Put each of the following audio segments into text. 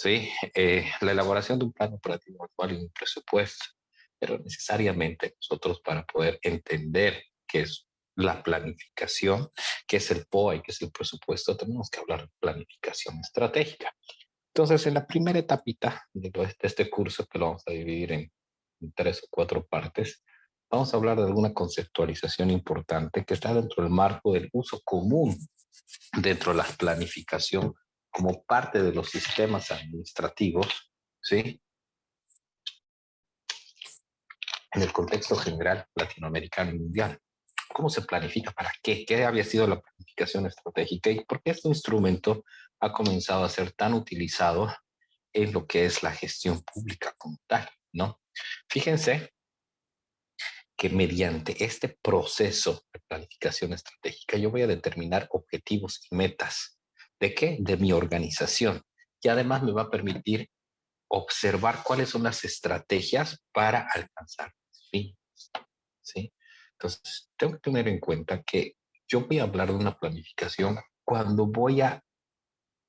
¿sí? La elaboración de un plan operativo actual y un presupuesto, pero necesariamente nosotros para poder entender qué es la planificación, qué es el POA y qué es el presupuesto, tenemos que hablar de planificación estratégica. Entonces, en la primera etapita de este curso, que lo vamos a dividir en tres o cuatro partes, vamos a hablar de alguna conceptualización importante que está dentro del marco del uso común dentro de la planificación como parte de los sistemas administrativos, ¿sí? En el contexto general latinoamericano y mundial. ¿Cómo se planifica? ¿Para qué? ¿Qué había sido la planificación estratégica? ¿Y por qué este instrumento ha comenzado a ser tan utilizado en lo que es la gestión pública como tal, ¿no? Fíjense que mediante este proceso de planificación estratégica yo voy a determinar objetivos y metas. ¿De qué? De mi organización. Y además me va a permitir observar cuáles son las estrategias para alcanzar los fines, ¿sí? Entonces, tengo que tener en cuenta que yo voy a hablar de una planificación cuando voy a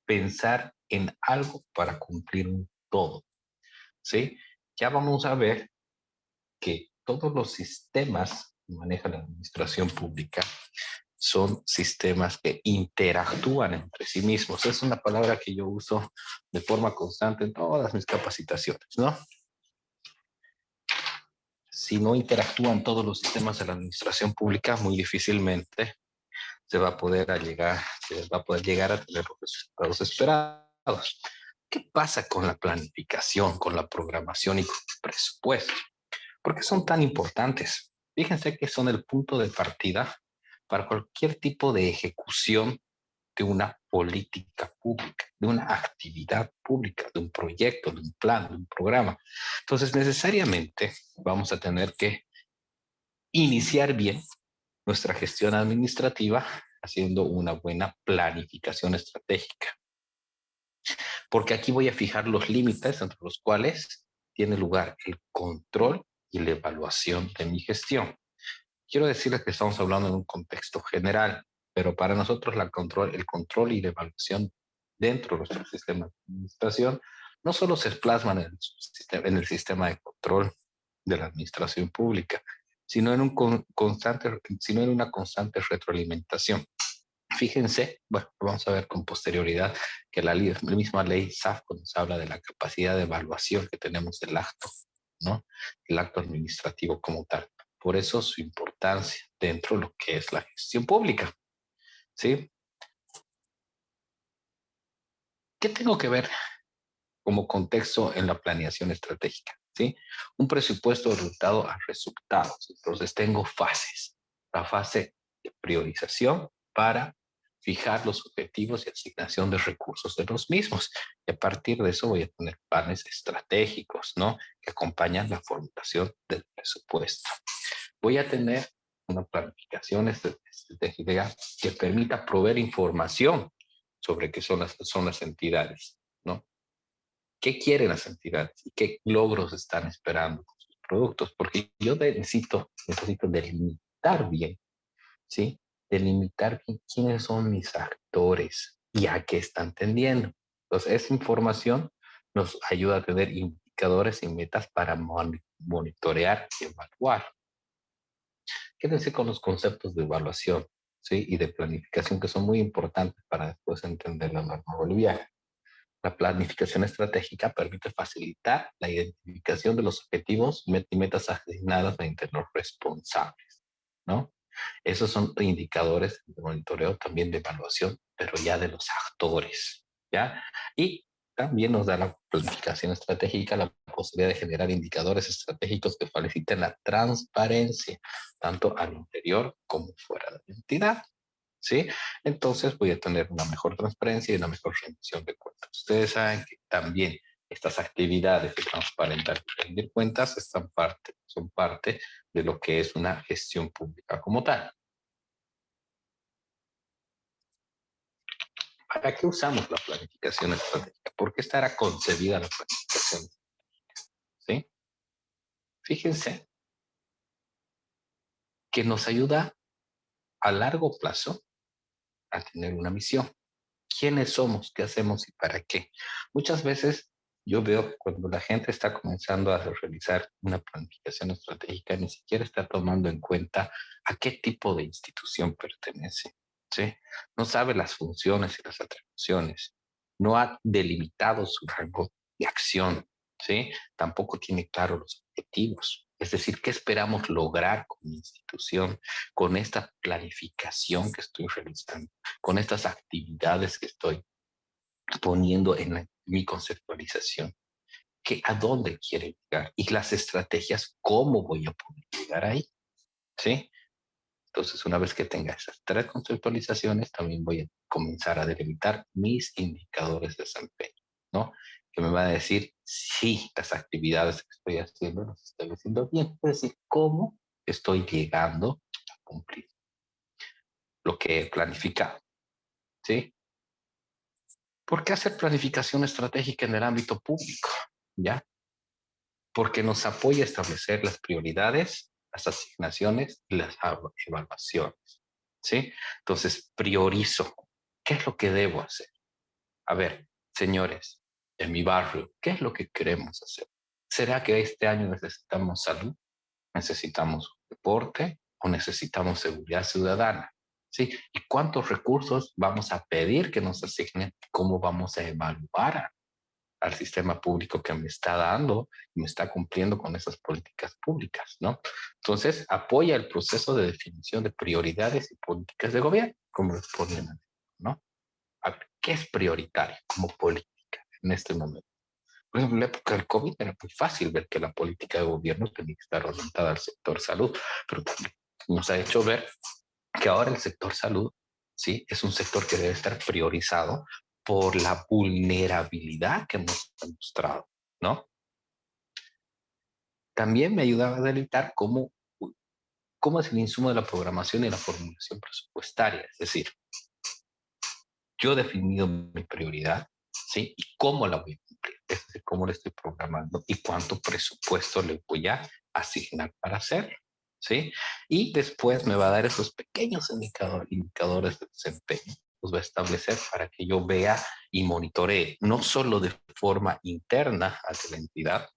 pensar en algo para cumplir un todo, ¿sí? Ya vamos a ver que todos los sistemas que maneja la administración pública son sistemas que interactúan entre sí mismos. Es una palabra que yo uso de forma constante en todas mis capacitaciones, ¿no? Si no interactúan todos los sistemas de la administración pública, muy difícilmente se va a poder llegar a tener los resultados esperados. ¿Qué pasa con la planificación, con la programación y con el presupuesto? ¿Por qué son tan importantes? Fíjense que son el punto de partida para cualquier tipo de ejecución de una política pública, de una actividad pública, de un proyecto, de un plan, de un programa. Entonces, necesariamente vamos a tener que iniciar bien nuestra gestión administrativa haciendo una buena planificación estratégica, porque aquí voy a fijar los límites entre los cuales tiene lugar el control y la evaluación de mi gestión. Quiero decirles que estamos hablando en un contexto general, pero para nosotros el control y la evaluación dentro de nuestro sistema de administración no solo se plasman en el sistema de control de la administración pública, sino en, sino en una constante retroalimentación. Fíjense, bueno, vamos a ver con posterioridad que la misma ley SAFCO nos habla de la capacidad de evaluación que tenemos del acto, ¿no? El acto administrativo como tal. Por eso su importancia dentro de lo que es la gestión pública, ¿sí? ¿Qué tengo que ver como contexto en la planeación estratégica? ¿Sí? Un presupuesto orientado a resultados. Entonces tengo fases. La fase de priorización para fijar los objetivos y asignación de recursos de los mismos. Y a partir de eso voy a tener planes estratégicos, ¿no? Que acompañan la formulación del presupuesto. Voy a tener una planificación estratégica que permita proveer información sobre qué son las entidades, ¿no? ¿Qué quieren las entidades y qué logros están esperando con sus productos? Porque yo necesito delimitar bien, ¿sí? Delimitar bien quiénes son mis actores y a qué están tendiendo. Entonces, esa información nos ayuda a tener indicadores y metas para monitorear y evaluar. Quédense con los conceptos de evaluación, ¿sí? Y de planificación que son muy importantes para después entender la norma boliviana. La planificación estratégica permite facilitar la identificación de los objetivos y metas asignadas entre los responsables, ¿no? Esos son indicadores de monitoreo, también de evaluación, pero ya de los actores, ¿ya? Y también nos da la planificación estratégica la posibilidad de generar indicadores estratégicos que faciliten la transparencia, tanto al interior como fuera de la entidad. ¿Sí? Entonces voy a tener una mejor transparencia y una mejor rendición de cuentas. Ustedes saben que también estas actividades de transparentar y rendir cuentas son parte de lo que es una gestión pública como tal. ¿Para qué usamos la planificación estratégica? ¿Por qué estará concebida la planificación? ¿Sí? Fíjense que nos ayuda a largo plazo a tener una misión. quiénes somos, qué hacemos y para qué. Muchas veces yo veo que cuando la gente está comenzando a realizar una planificación estratégica, ni siquiera está tomando en cuenta a qué tipo de institución pertenece, ¿sí? No sabe las funciones y las atribuciones, no ha delimitado su rango de acción, ¿sí? Tampoco tiene claro los objetivos. Es decir, ¿qué esperamos lograr con mi institución, con esta planificación que estoy realizando, con estas actividades que estoy poniendo en mi conceptualización? ¿A dónde quiere llegar? Y las estrategias, ¿cómo voy a poder llegar ahí? ¿Sí? Entonces, una vez que tenga esas tres conceptualizaciones, también voy a comenzar a delimitar mis indicadores de desempeño, ¿no? Que me va a decir si las actividades que estoy haciendo las estoy haciendo bien. Es decir, cómo estoy llegando a cumplir lo que he planificado, ¿sí? ¿Por qué hacer planificación estratégica en el ámbito público? ¿Ya? Porque nos apoya a establecer las prioridades, las asignaciones y las evaluaciones, ¿sí? Entonces, priorizo. ¿Qué es lo que debo hacer? A ver, señores, en mi barrio, ¿qué es lo que queremos hacer? ¿Será que este año necesitamos salud? ¿Necesitamos deporte? ¿O necesitamos seguridad ciudadana? ¿Sí? ¿Y cuántos recursos vamos a pedir que nos asignen? ¿Cómo vamos a evaluar al sistema público que me está dando y me está cumpliendo con esas políticas públicas, ¿no? Entonces, apoya el proceso de definición de prioridades y políticas de gobierno, como les ponían, ¿no? A ver, ¿qué es prioritario como política en este momento? Por ejemplo, en la época del COVID era muy fácil ver que la política de gobierno tenía que estar orientada al sector salud, pero también nos ha hecho ver que ahora el sector salud, sí, es un sector que debe estar priorizado por la vulnerabilidad que hemos demostrado, ¿no? También me ayudaba a delimitar cómo es el insumo de la programación y la formulación presupuestaria. Es decir, yo he definido mi prioridad, ¿sí? Y cómo la voy a cumplir. Es decir, cómo la estoy programando y cuánto presupuesto le voy a asignar para hacerlo, ¿sí? Y después me va a dar esos pequeños indicadores de desempeño. Los va a establecer para que yo vea y monitoree, no solo de forma interna hacia la entidad,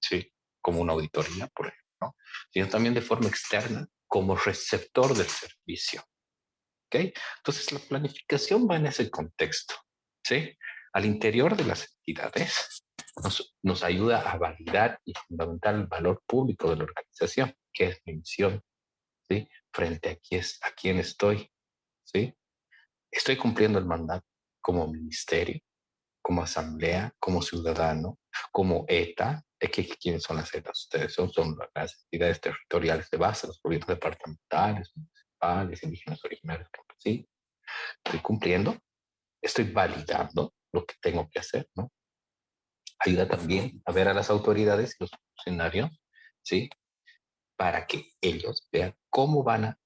¿sí? Como una auditoría, por ejemplo, ¿no? Sino también de forma externa como receptor del servicio. ¿Ok? Entonces la planificación va en ese contexto, ¿sí? Al interior de las entidades nos ayuda a validar y fundamentar el valor público de la organización, que es mi misión, ¿sí? Frente a quién estoy, ¿sí? Estoy cumpliendo el mandato como ministerio, como asamblea, como ciudadano, como ETA. ¿Quiénes son las ETAs? Ustedes son las entidades territoriales de base, los gobiernos departamentales, municipales, indígenas originarios, ¿sí? Estoy cumpliendo, estoy validando lo que tengo que hacer, ¿no? Ayuda también a ver a las autoridades y los funcionarios, ¿sí? Para que ellos vean cómo van a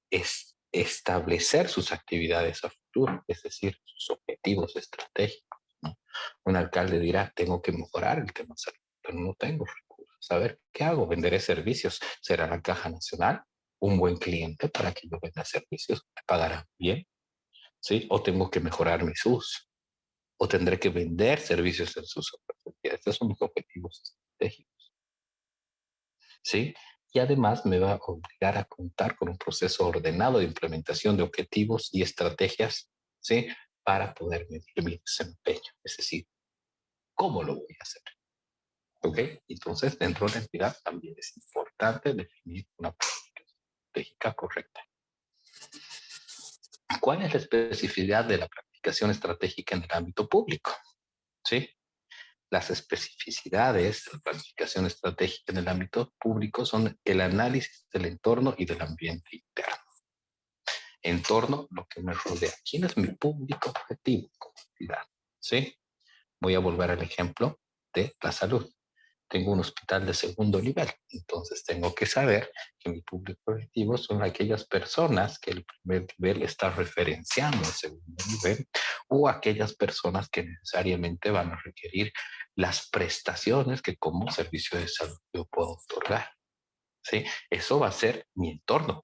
establecer sus actividades a futuro, es decir, sus objetivos estratégicos, ¿no? Un alcalde dirá, tengo que mejorar el tema de salud, pero no tengo recursos. A ver, ¿qué hago? ¿Venderé servicios? ¿Será la Caja Nacional un buen cliente para que yo venda servicios? ¿Me pagarán bien? ¿Sí? ¿O tengo que mejorar mis usos? ¿O tendré que vender servicios en sus ofertas? Estos son mis objetivos estratégicos, ¿sí? Y además me va a obligar a contar con un proceso ordenado de implementación de objetivos y estrategias, ¿sí? Para poder medir mi desempeño. Es decir, ¿cómo lo voy a hacer? ¿Ok? Entonces, dentro de la entidad también es importante definir una política estratégica correcta. ¿Cuál es la especificidad de la planificación estratégica en el ámbito público? ¿Sí? Las especificidades de la planificación estratégica en el ámbito público son el análisis del entorno y del ambiente interno. Entorno, lo que me rodea. ¿Quién es mi público objetivo como entidad? ¿Sí? Voy a volver al ejemplo de la salud. Tengo un hospital de segundo nivel, entonces tengo que saber que mi público objetivo son aquellas personas que el primer nivel está referenciando el segundo nivel o aquellas personas que necesariamente van a requerir las prestaciones que como servicio de salud yo puedo otorgar. ¿Sí? Eso va a ser mi entorno,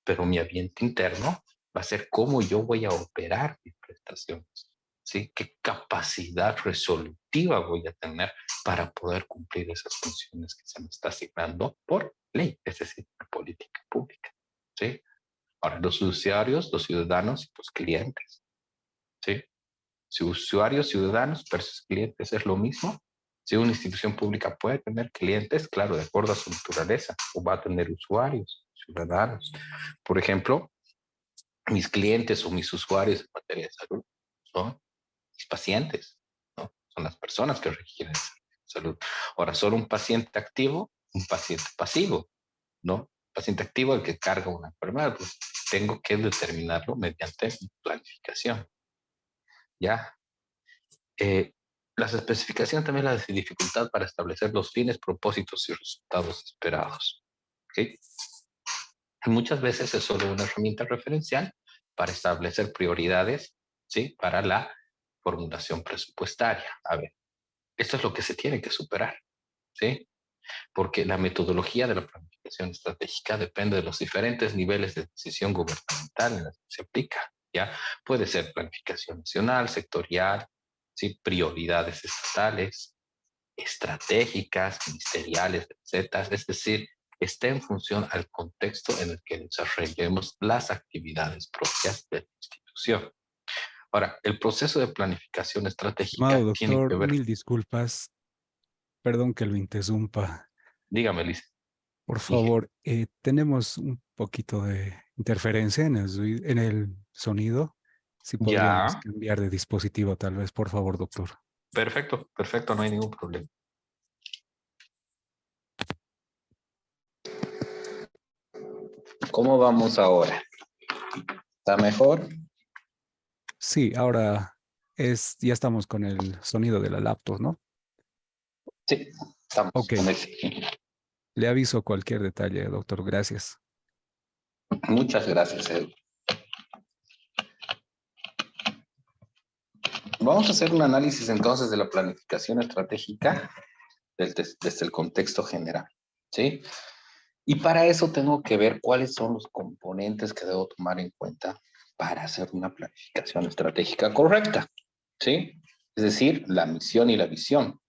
pero mi ambiente interno va a ser cómo yo voy a operar mis prestaciones. ¿sí? ¿Qué capacidad resolutiva voy a tener para poder cumplir esas funciones que se me está asignando por ley, es decir, por política pública, ¿sí? Ahora, los usuarios, los ciudadanos y los clientes, ¿sí? Si usuarios, ciudadanos versus clientes es lo mismo. Si una institución pública puede tener clientes, claro, de acuerdo a su naturaleza, o va a tener usuarios, ciudadanos. Por ejemplo, mis clientes o mis usuarios en materia de salud son mis pacientes, ¿no? Son las personas que requieren salud. Ahora, solo un paciente activo, un paciente pasivo, ¿no? Paciente activo, el que carga una enfermedad, pues tengo que determinarlo mediante planificación, ¿ya? Eh, las especificaciones también la dificultad para establecer los fines, propósitos y resultados esperados. ¿Okay? Muchas veces es solo una herramienta referencial para establecer prioridades, ¿sí? Para la formulación presupuestaria. A ver, esto es lo que se tiene que superar, ¿sí? Porque la metodología de la planificación estratégica depende de los diferentes niveles de decisión gubernamental en los que se aplica, ¿ya? Puede ser planificación nacional, sectorial, ¿sí? Prioridades estatales, estratégicas, ministeriales, etcétera. Es decir, está en función al contexto en el que desarrollemos las actividades propias de la institución. Ahora, el proceso de planificación Estimado estratégica tiene doctor, que ver, mil disculpas. Perdón que lo interrumpa. dígame, Liz, Por dije, favor, tenemos un poquito de interferencia en en el sonido. Si podríamos ya, cambiar de dispositivo, tal vez, por favor, doctor. perfecto, perfecto, no hay ningún problema. ¿Cómo vamos ahora? ¿Está mejor? Sí, ahora ya estamos con el sonido de la laptop, ¿no? Sí, estamos Ok, con ese. le aviso cualquier detalle, doctor. Gracias. Muchas gracias, Edu. Vamos a hacer un análisis entonces de la planificación estratégica desde el contexto general, ¿sí? Y para eso tengo que ver cuáles son los componentes que debo tomar en cuenta para hacer una planificación estratégica correcta, ¿sí? Es decir, la misión y la visión.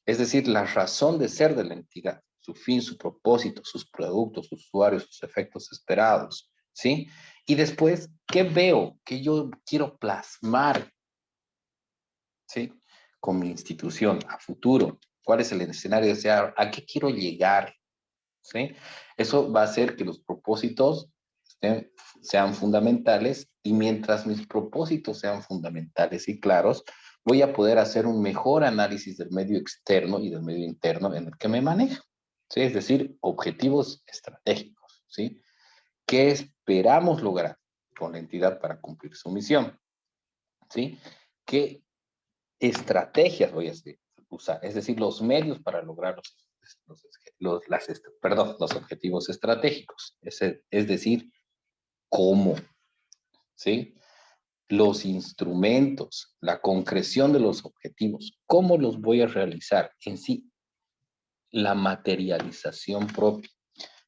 Es decir, la razón de ser de la entidad, su fin, su propósito, sus productos, sus usuarios, sus efectos esperados, ¿sí? Y después, ¿qué veo? ¿Qué yo quiero plasmar, ¿sí? Con mi institución a futuro. ¿Cuál es el escenario deseado? ¿A qué quiero llegar? ¿Sí? Eso va a hacer que los propósitos sean fundamentales y mientras mis propósitos sean fundamentales y claros, voy a poder hacer un mejor análisis del medio externo y del medio interno en el que me manejo. ¿Sí? Es decir, objetivos estratégicos. ¿Sí? ¿Qué esperamos lograr con la entidad para cumplir su misión? ¿Sí? ¿Qué estrategias voy a usar? Es decir, los medios para lograr los objetivos estratégicos. Es decir, cómo, ¿sí? Los instrumentos, la concreción de los objetivos, cómo los voy a realizar en sí, la materialización propia.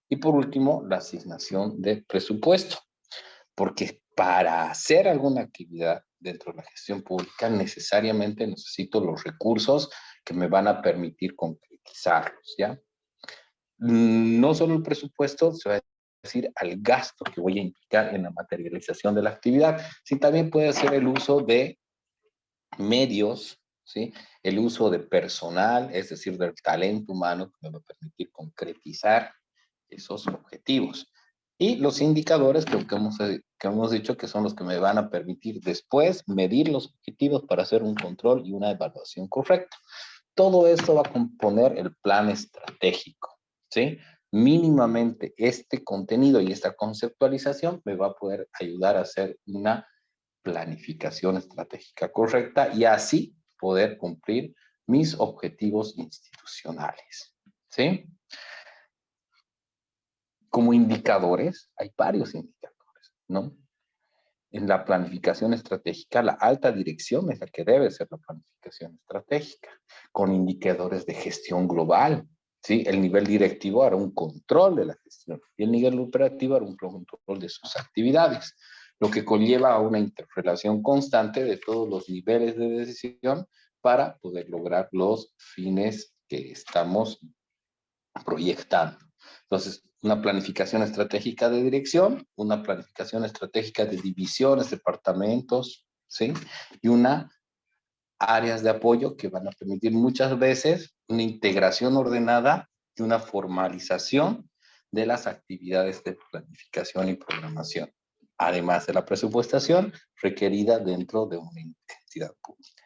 Y por último, la asignación de presupuesto, porque para hacer alguna actividad dentro de la gestión pública necesariamente necesito los recursos que me van a permitir concretizarlos, ¿ya? No solo el presupuesto se va a decir al gasto que voy a implicar en la materialización de la actividad, sino también puede ser el uso de medios, ¿sí? El uso de personal, es decir, del talento humano que me va a permitir concretizar esos objetivos. Y los indicadores que hemos dicho que son los que me van a permitir después medir los objetivos para hacer un control y una evaluación correcta. Todo esto va a componer el plan estratégico, ¿sí? Mínimamente este contenido y esta conceptualización me va a poder ayudar a hacer una planificación estratégica correcta y así poder cumplir mis objetivos institucionales, ¿sí? Como indicadores, hay varios indicadores, ¿no? En la planificación estratégica, la alta dirección es la que debe ser la planificación estratégica, con indicadores de gestión global, ¿sí? El nivel directivo hará un control de la gestión y el nivel operativo hará un control de sus actividades. lo que conlleva a una interrelación constante de todos los niveles de decisión para poder lograr los fines que estamos proyectando. Entonces, una planificación estratégica de dirección, una planificación estratégica de divisiones, departamentos, ¿sí? Y una áreas de apoyo que van a permitir muchas veces una integración ordenada y una formalización de las actividades de planificación y programación, además de la presupuestación requerida dentro de una entidad pública.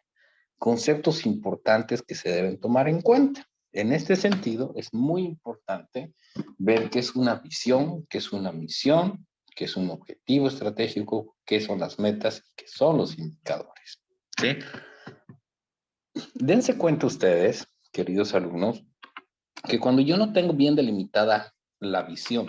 Conceptos importantes que se deben tomar en cuenta. En este sentido, es muy importante ver qué es una visión, qué es una misión, qué es un objetivo estratégico, qué son las metas y qué son los indicadores. ¿Sí? Dense cuenta ustedes, queridos alumnos, que cuando yo no tengo bien delimitada la visión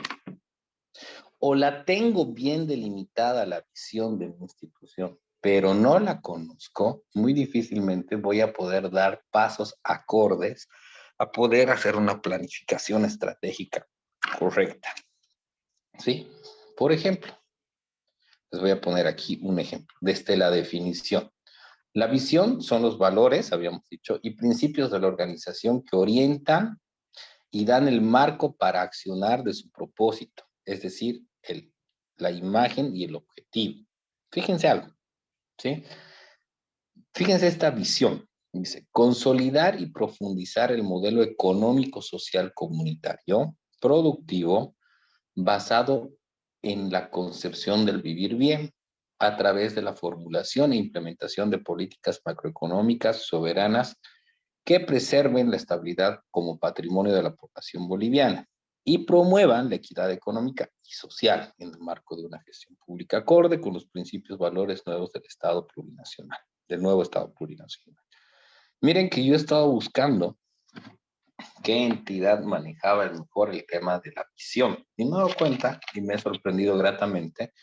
o la tengo bien delimitada la visión de mi institución, pero no la conozco, muy difícilmente voy a poder dar pasos acordes a poder hacer una planificación estratégica correcta. ¿Sí? Por ejemplo, les voy a poner aquí un ejemplo desde la definición. La visión son los valores, habíamos dicho, y principios de la organización que orientan y dan el marco para accionar de su propósito, es decir, la imagen y el objetivo. Fíjense algo, ¿sí? Fíjense esta visión. Dice, consolidar y profundizar el modelo económico, social, comunitario, productivo, basado en la concepción del vivir bien, a través de la formulación e implementación de políticas macroeconómicas soberanas que preserven la estabilidad como patrimonio de la población boliviana y promuevan la equidad económica y social en el marco de una gestión pública acorde con los principios valores nuevos del Estado plurinacional, del nuevo Estado plurinacional. Miren que yo he estado buscando qué entidad manejaba mejor el tema de la visión y me he dado cuenta y me he sorprendido gratamente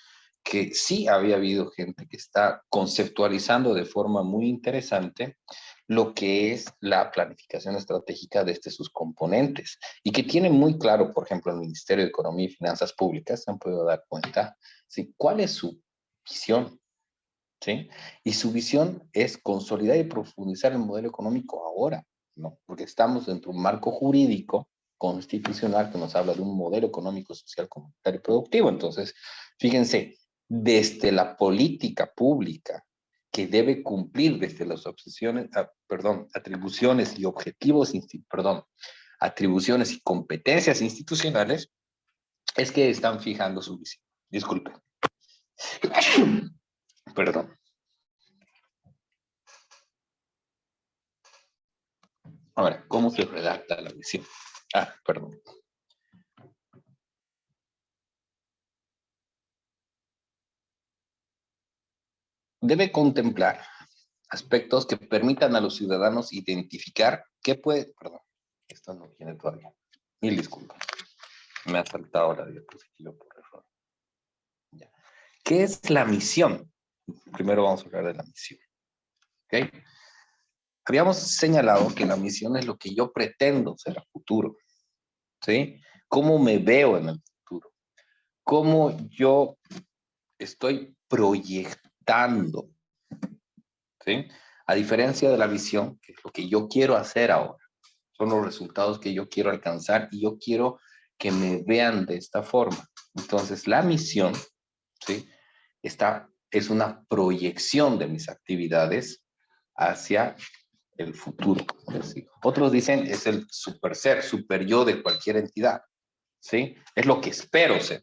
que sí había habido gente que está conceptualizando de forma muy interesante lo que es la planificación estratégica desde sus componentes y que tiene muy claro, por ejemplo, el Ministerio de Economía y Finanzas Públicas, se han podido dar cuenta, ¿sí? ¿Cuál es su visión? ¿Sí? Y su visión es consolidar y profundizar el modelo económico ahora, ¿no? Porque estamos dentro de un marco jurídico constitucional que nos habla de un modelo económico, social, comunitario y productivo. Entonces, fíjense, desde la política pública que debe cumplir desde las atribuciones y objetivos, atribuciones y competencias institucionales, es que están fijando su visión. Disculpen. Perdón. Ahora, ¿cómo se redacta la visión? Perdón. Debe contemplar aspectos que permitan a los ciudadanos identificar perdón, esto no viene todavía. Mil disculpas. Me ha saltado la diapositiva por error. Ya. ¿Qué es la misión? Primero vamos a hablar de la misión. ¿Ok? Habíamos señalado que la misión es lo que yo pretendo ser a futuro. ¿Sí? ¿Cómo me veo en el futuro? ¿Cómo yo estoy proyectando? ¿Sí? A diferencia de la visión, que es lo que yo quiero hacer ahora, son los resultados que yo quiero alcanzar y yo quiero que me vean de esta forma. Entonces, la misión, ¿sí? Es una proyección de mis actividades hacia el futuro. ¿Sí? Otros dicen es el super ser, super yo de cualquier entidad. ¿Sí? Es lo que espero ser,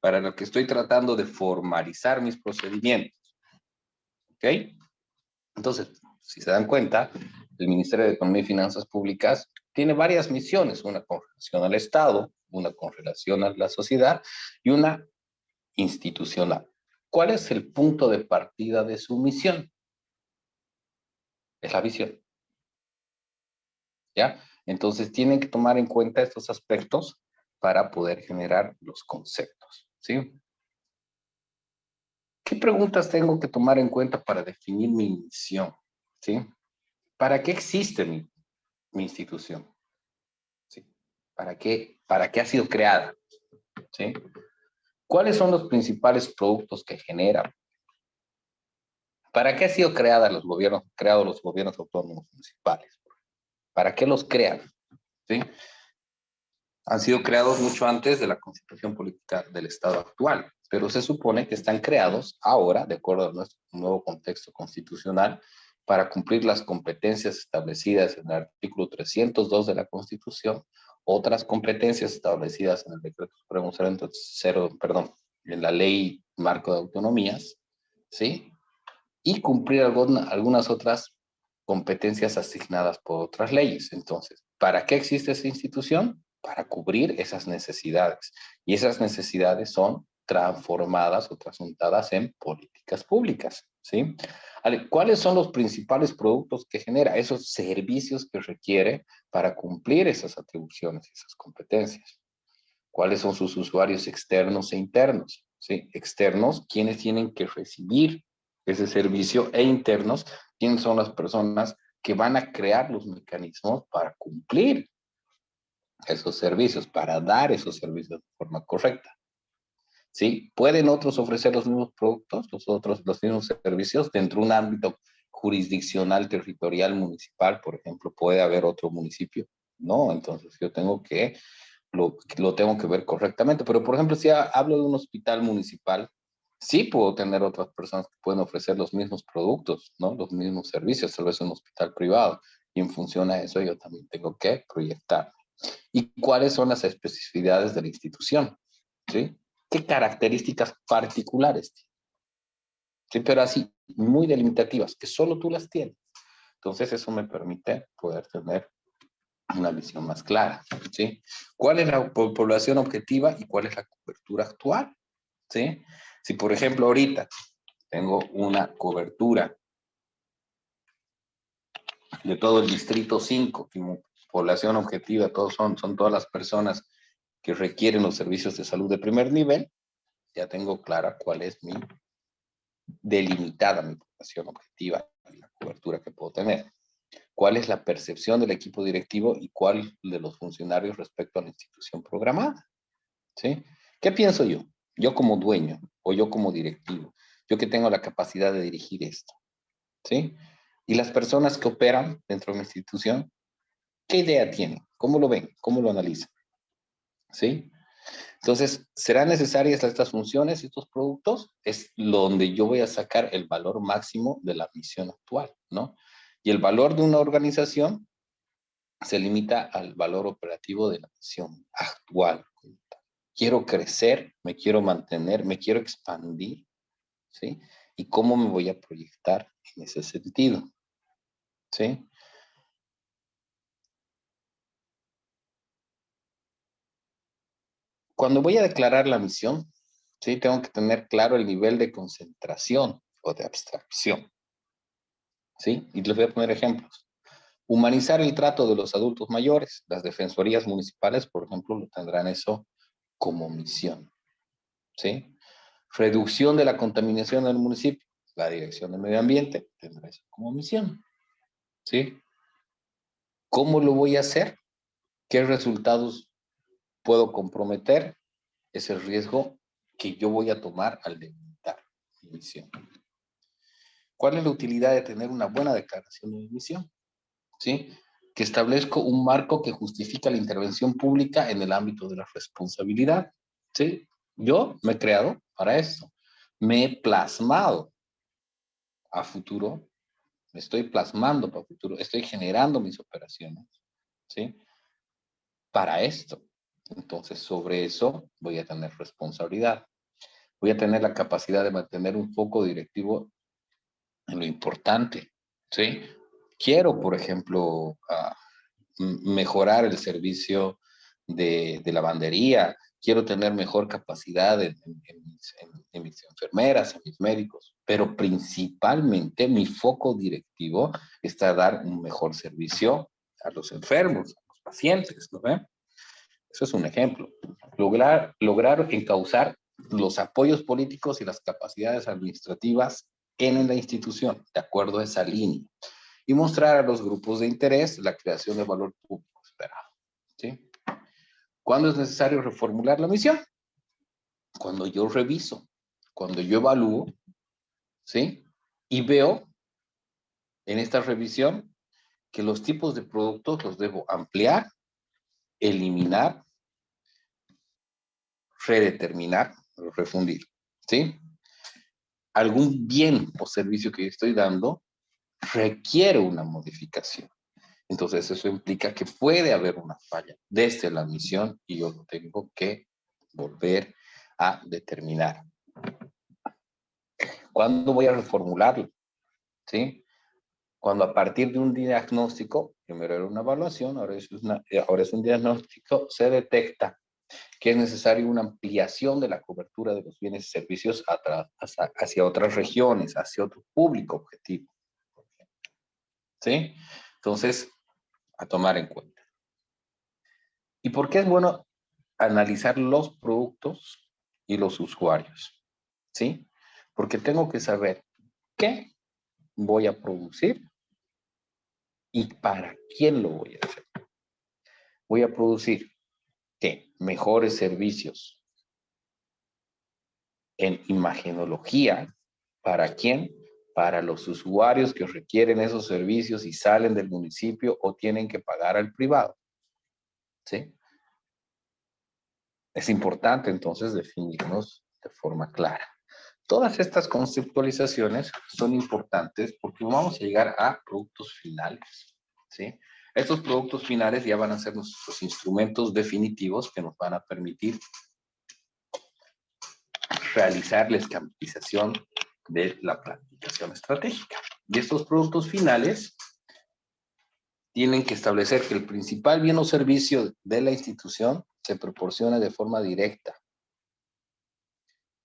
para lo que estoy tratando de formalizar mis procedimientos. ¿Ok? Entonces, si se dan cuenta, el Ministerio de Economía y Finanzas Públicas tiene varias misiones, una con relación al Estado, una con relación a la sociedad y una institucional. ¿Cuál es el punto de partida de su misión? Es la visión. ¿Ya? Entonces tienen que tomar en cuenta estos aspectos para poder generar los conceptos. ¿Sí? ¿Qué preguntas tengo que tomar en cuenta para definir mi misión? ¿Sí? ¿Para qué existe mi institución? ¿Sí? ¿Para qué ha sido creada? ¿Sí? ¿Cuáles son los principales productos que generan? ¿Para qué han sido creados los gobiernos autónomos municipales? ¿Para qué los crean? ¿Sí? Han sido creados mucho antes de la constitución política del Estado actual, pero se supone que están creados ahora, de acuerdo a nuestro nuevo contexto constitucional, para cumplir las competencias establecidas en el artículo 302 de la Constitución, otras competencias establecidas en el Decreto Supremo 0, en la Ley Marco de Autonomías, ¿sí? Y cumplir algunas otras competencias asignadas por otras leyes. Entonces, ¿para qué existe esa institución? Para cubrir esas necesidades. Y esas necesidades son transformadas o trasuntadas en políticas públicas, ¿sí? ¿Cuáles son los principales productos que genera? Esos servicios que requiere para cumplir esas atribuciones, esas competencias. ¿Cuáles son sus usuarios externos e internos? ¿Sí? Externos, quienes tienen que recibir ese servicio, e internos, quiénes son las personas que van a crear los mecanismos para cumplir esos servicios, para dar esos servicios de forma correcta. ¿Sí? ¿Pueden otros ofrecer los mismos productos, los mismos servicios dentro de un ámbito jurisdiccional, territorial, municipal, por ejemplo? ¿Puede haber otro municipio? No, entonces yo tengo que lo tengo que ver correctamente. Pero, por ejemplo, si hablo de un hospital municipal, sí puedo tener otras personas que pueden ofrecer los mismos productos, ¿no? Los mismos servicios, tal vez un hospital privado. Y en función a eso yo también tengo que proyectar. ¿Y cuáles son las especificidades de la institución? ¿Sí? ¿Qué características particulares tiene? ¿Sí? Pero así, muy delimitativas, que solo tú las tienes. Entonces, eso me permite poder tener una visión más clara, ¿sí? ¿Cuál es la población objetiva y cuál es la cobertura actual? ¿Sí? Si, por ejemplo, ahorita tengo una cobertura de todo el distrito 5, como población objetiva, son todas las personas que requieren los servicios de salud de primer nivel, ya tengo clara cuál es delimitada mi población objetiva y la cobertura que puedo tener. ¿Cuál es la percepción del equipo directivo y cuál de los funcionarios respecto a la institución programada? ¿Sí? ¿Qué pienso yo? Yo como dueño o yo como directivo, yo que tengo la capacidad de dirigir esto, ¿sí? Y las personas que operan dentro de mi institución, ¿qué idea tienen? ¿Cómo lo ven? ¿Cómo lo analizan? ¿Sí? Entonces, ¿serán necesarias estas funciones, estos productos? Es donde yo voy a sacar el valor máximo de la misión actual, ¿no? Y el valor de una organización se limita al valor operativo de la misión actual. Quiero crecer, me quiero mantener, me quiero expandir, ¿sí? ¿Y cómo me voy a proyectar en ese sentido? ¿Sí? Cuando voy a declarar la misión, ¿sí? Tengo que tener claro el nivel de concentración o de abstracción, ¿sí? Y les voy a poner ejemplos. Humanizar el trato de los adultos mayores. Las defensorías municipales, por ejemplo, lo tendrán eso como misión, ¿sí? Reducción de la contaminación en el municipio. La Dirección de Medio Ambiente tendrá eso como misión, ¿sí? ¿Cómo lo voy a hacer? ¿Qué resultados puedo comprometer? Es el riesgo que yo voy a tomar al delimitar mi misión. ¿Cuál es la utilidad de tener una buena declaración de misión? ¿Sí? Que establezco un marco que justifica la intervención pública en el ámbito de la responsabilidad. ¿Sí? Yo me he creado para eso. Me he plasmado a futuro, me estoy plasmando para futuro, estoy generando mis operaciones, ¿sí? Para esto. Entonces, sobre eso voy a tener responsabilidad. Voy a tener la capacidad de mantener un foco directivo en lo importante, ¿sí? Quiero, por ejemplo, mejorar el servicio de lavandería, quiero tener mejor capacidad en mis enfermeras, en mis médicos, pero principalmente mi foco directivo está a dar un mejor servicio a los enfermos, a los pacientes, ¿no ven? Eso es un ejemplo. Lograr encauzar los apoyos políticos y las capacidades administrativas en la institución, de acuerdo a esa línea, y mostrar a los grupos de interés la creación de valor público esperado. ¿Sí? ¿Cuándo es necesario reformular la misión? cuando yo reviso, cuando yo evalúo, ¿sí? Y veo en esta revisión que los tipos de productos los debo ampliar, eliminar, redeterminar, refundir, ¿sí? Algún bien o servicio que yo estoy dando requiere una modificación. Entonces eso implica que puede haber una falla desde la misión y yo lo tengo que volver a determinar. ¿Cuándo voy a reformularlo? ¿Sí? Cuando a partir de un diagnóstico, primero era una evaluación, ahora es un diagnóstico, se detecta que es necesaria una ampliación de la cobertura de los bienes y servicios hacia otras regiones, hacia otro público objetivo. ¿Sí? Entonces, a tomar en cuenta. ¿Y por qué es bueno analizar los productos y los usuarios? ¿Sí? Porque tengo que saber qué voy a producir y para quién lo voy a hacer. Voy a producir ¿qué? Mejores servicios en imagenología. ¿Para quién? Para los usuarios que requieren esos servicios y salen del municipio o tienen que pagar al privado. ¿Sí? Es importante entonces definirnos de forma clara. Todas estas conceptualizaciones son importantes porque vamos a llegar a productos finales, ¿sí? Estos productos finales ya van a ser nuestros instrumentos definitivos que nos van a permitir realizar la escampización de la planificación estratégica. Y estos productos finales tienen que establecer que el principal bien o servicio de la institución se proporciona de forma directa,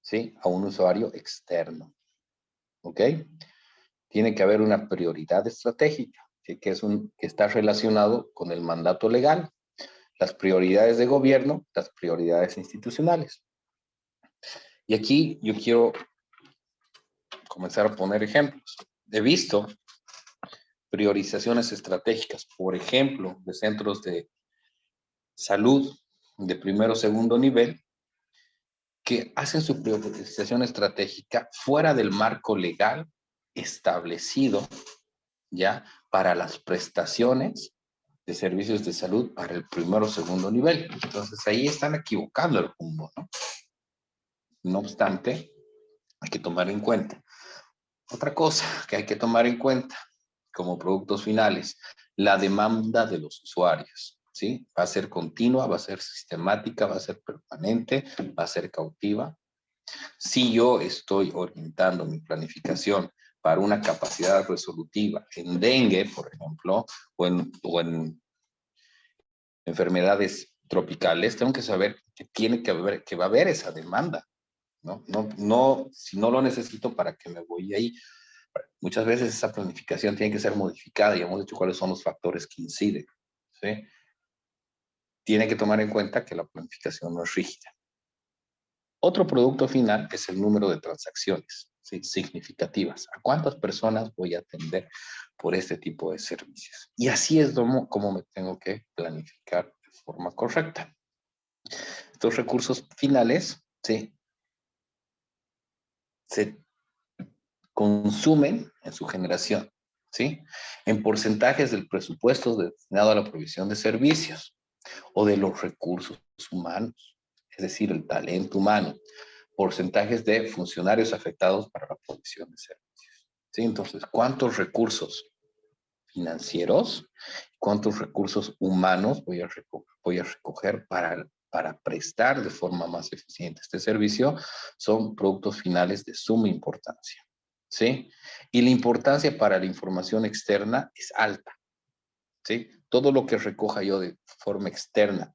¿sí? A un usuario externo, ¿ok? Tiene que haber una prioridad estratégica, ¿sí? Que está relacionado con el mandato legal, las prioridades de gobierno, las prioridades institucionales. Y aquí yo quiero comenzar a poner ejemplos. He visto priorizaciones estratégicas, por ejemplo, de centros de salud de primero o segundo nivel, que hacen su priorización estratégica fuera del marco legal establecido ya para las prestaciones de servicios de salud para el primero o segundo nivel. Entonces ahí están equivocando el rumbo, ¿no? No obstante, hay que tomar en cuenta. Otra cosa que hay que tomar en cuenta como productos finales, la demanda de los usuarios, ¿sí? Va a ser continua, va a ser sistemática, va a ser permanente, va a ser cautiva. Si yo estoy orientando mi planificación para una capacidad resolutiva en dengue, por ejemplo, o en enfermedades tropicales, tengo que saber que va a haber esa demanda, ¿no? No, si no lo necesito, ¿para qué me voy ahí? Muchas veces esa planificación tiene que ser modificada y hemos dicho cuáles son los factores que inciden, ¿sí? Tiene que tomar en cuenta que la planificación no es rígida. Otro producto final es el número de transacciones, ¿sí? Significativas. ¿A cuántas personas voy a atender por este tipo de servicios? Y así es como me tengo que planificar de forma correcta. Estos recursos finales, ¿sí? Se consumen en su generación, ¿sí? En porcentajes del presupuesto destinado a la provisión de servicios o de los recursos humanos, es decir, el talento humano, porcentajes de funcionarios afectados para la provisión de servicios, ¿sí? Entonces, ¿cuántos recursos financieros, cuántos recursos humanos voy a recoger para prestar de forma más eficiente este servicio? Son productos finales de suma importancia, ¿sí? Y la importancia para la información externa es alta, ¿sí? Todo lo que recoja yo de forma externa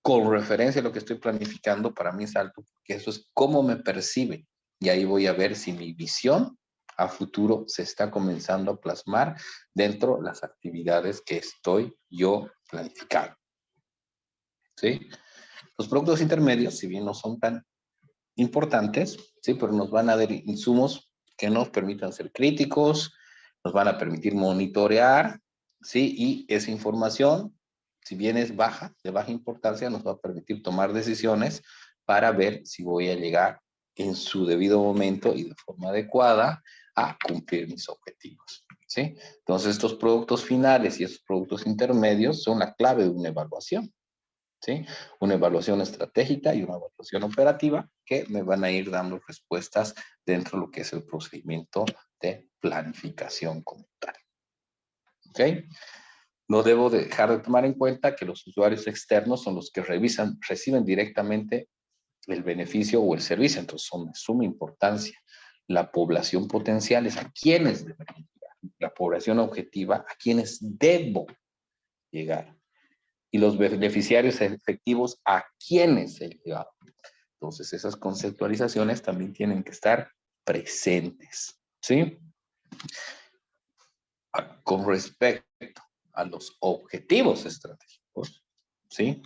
con referencia a lo que estoy planificando, para mí es alto, porque eso es cómo me percibe. Y ahí voy a ver si mi visión a futuro se está comenzando a plasmar dentro de las actividades que estoy yo planificando, ¿sí? Los productos intermedios, si bien no son tan importantes, ¿sí? Pero nos van a dar insumos que nos permitan ser críticos, nos van a permitir monitorear, ¿sí? Y esa información, si bien es baja, de baja importancia, nos va a permitir tomar decisiones para ver si voy a llegar en su debido momento y de forma adecuada a cumplir mis objetivos, ¿sí? Entonces, estos productos finales y estos productos intermedios son la clave de una evaluación, ¿sí? Una evaluación estratégica y una evaluación operativa que me van a ir dando respuestas dentro de lo que es el procedimiento de planificación como tal, ¿ok? No debo dejar de tomar en cuenta que los usuarios externos son los que reciben directamente el beneficio o el servicio, entonces son de suma importancia. La población potencial es a quienes deberían llegar. La población objetiva a quienes debo llegar. Y los beneficiarios efectivos a quienes he llegado. Entonces, esas conceptualizaciones también tienen que estar presentes, ¿sí? Con respecto a los objetivos estratégicos, ¿sí?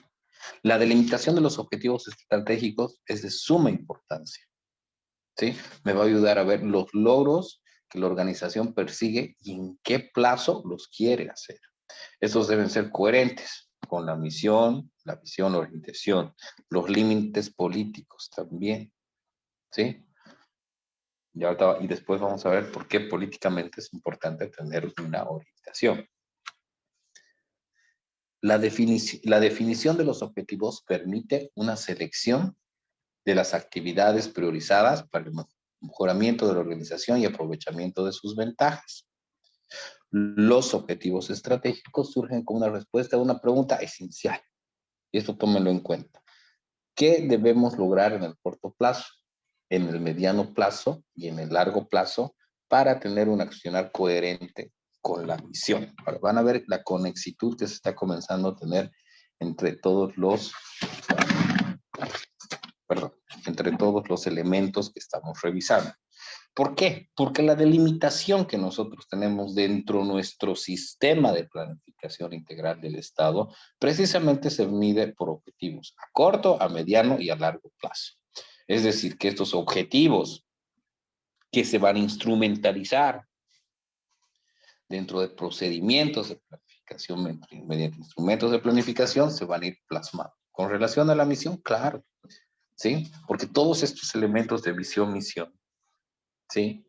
La delimitación de los objetivos estratégicos es de suma importancia, ¿sí? Me va a ayudar a ver los logros que la organización persigue y en qué plazo los quiere hacer. Estos deben ser coherentes con la misión, la visión, la orientación, los límites políticos también, ¿sí? Y después vamos a ver por qué políticamente es importante tener una orientación. La definición de los objetivos permite una selección de las actividades priorizadas para el mejoramiento de la organización y aprovechamiento de sus ventajas. Los objetivos estratégicos surgen como una respuesta a una pregunta esencial. Y esto tómenlo en cuenta. ¿Qué debemos lograr en el corto plazo, en el mediano plazo y en el largo plazo para tener un accionar coherente con la misión? Ahora, van a ver la conexitud que se está comenzando a tener entre todos los, entre todos los elementos que estamos revisando. ¿Por qué? Porque la delimitación que nosotros tenemos dentro de nuestro sistema de planificación integral del Estado precisamente se mide por objetivos a corto, a mediano y a largo plazo. Es decir, que estos objetivos que se van a instrumentalizar dentro de procedimientos de planificación, mediante instrumentos de planificación, se van a ir plasmando. Con relación a la misión, claro, ¿sí? Porque todos estos elementos de visión, misión, ¿sí?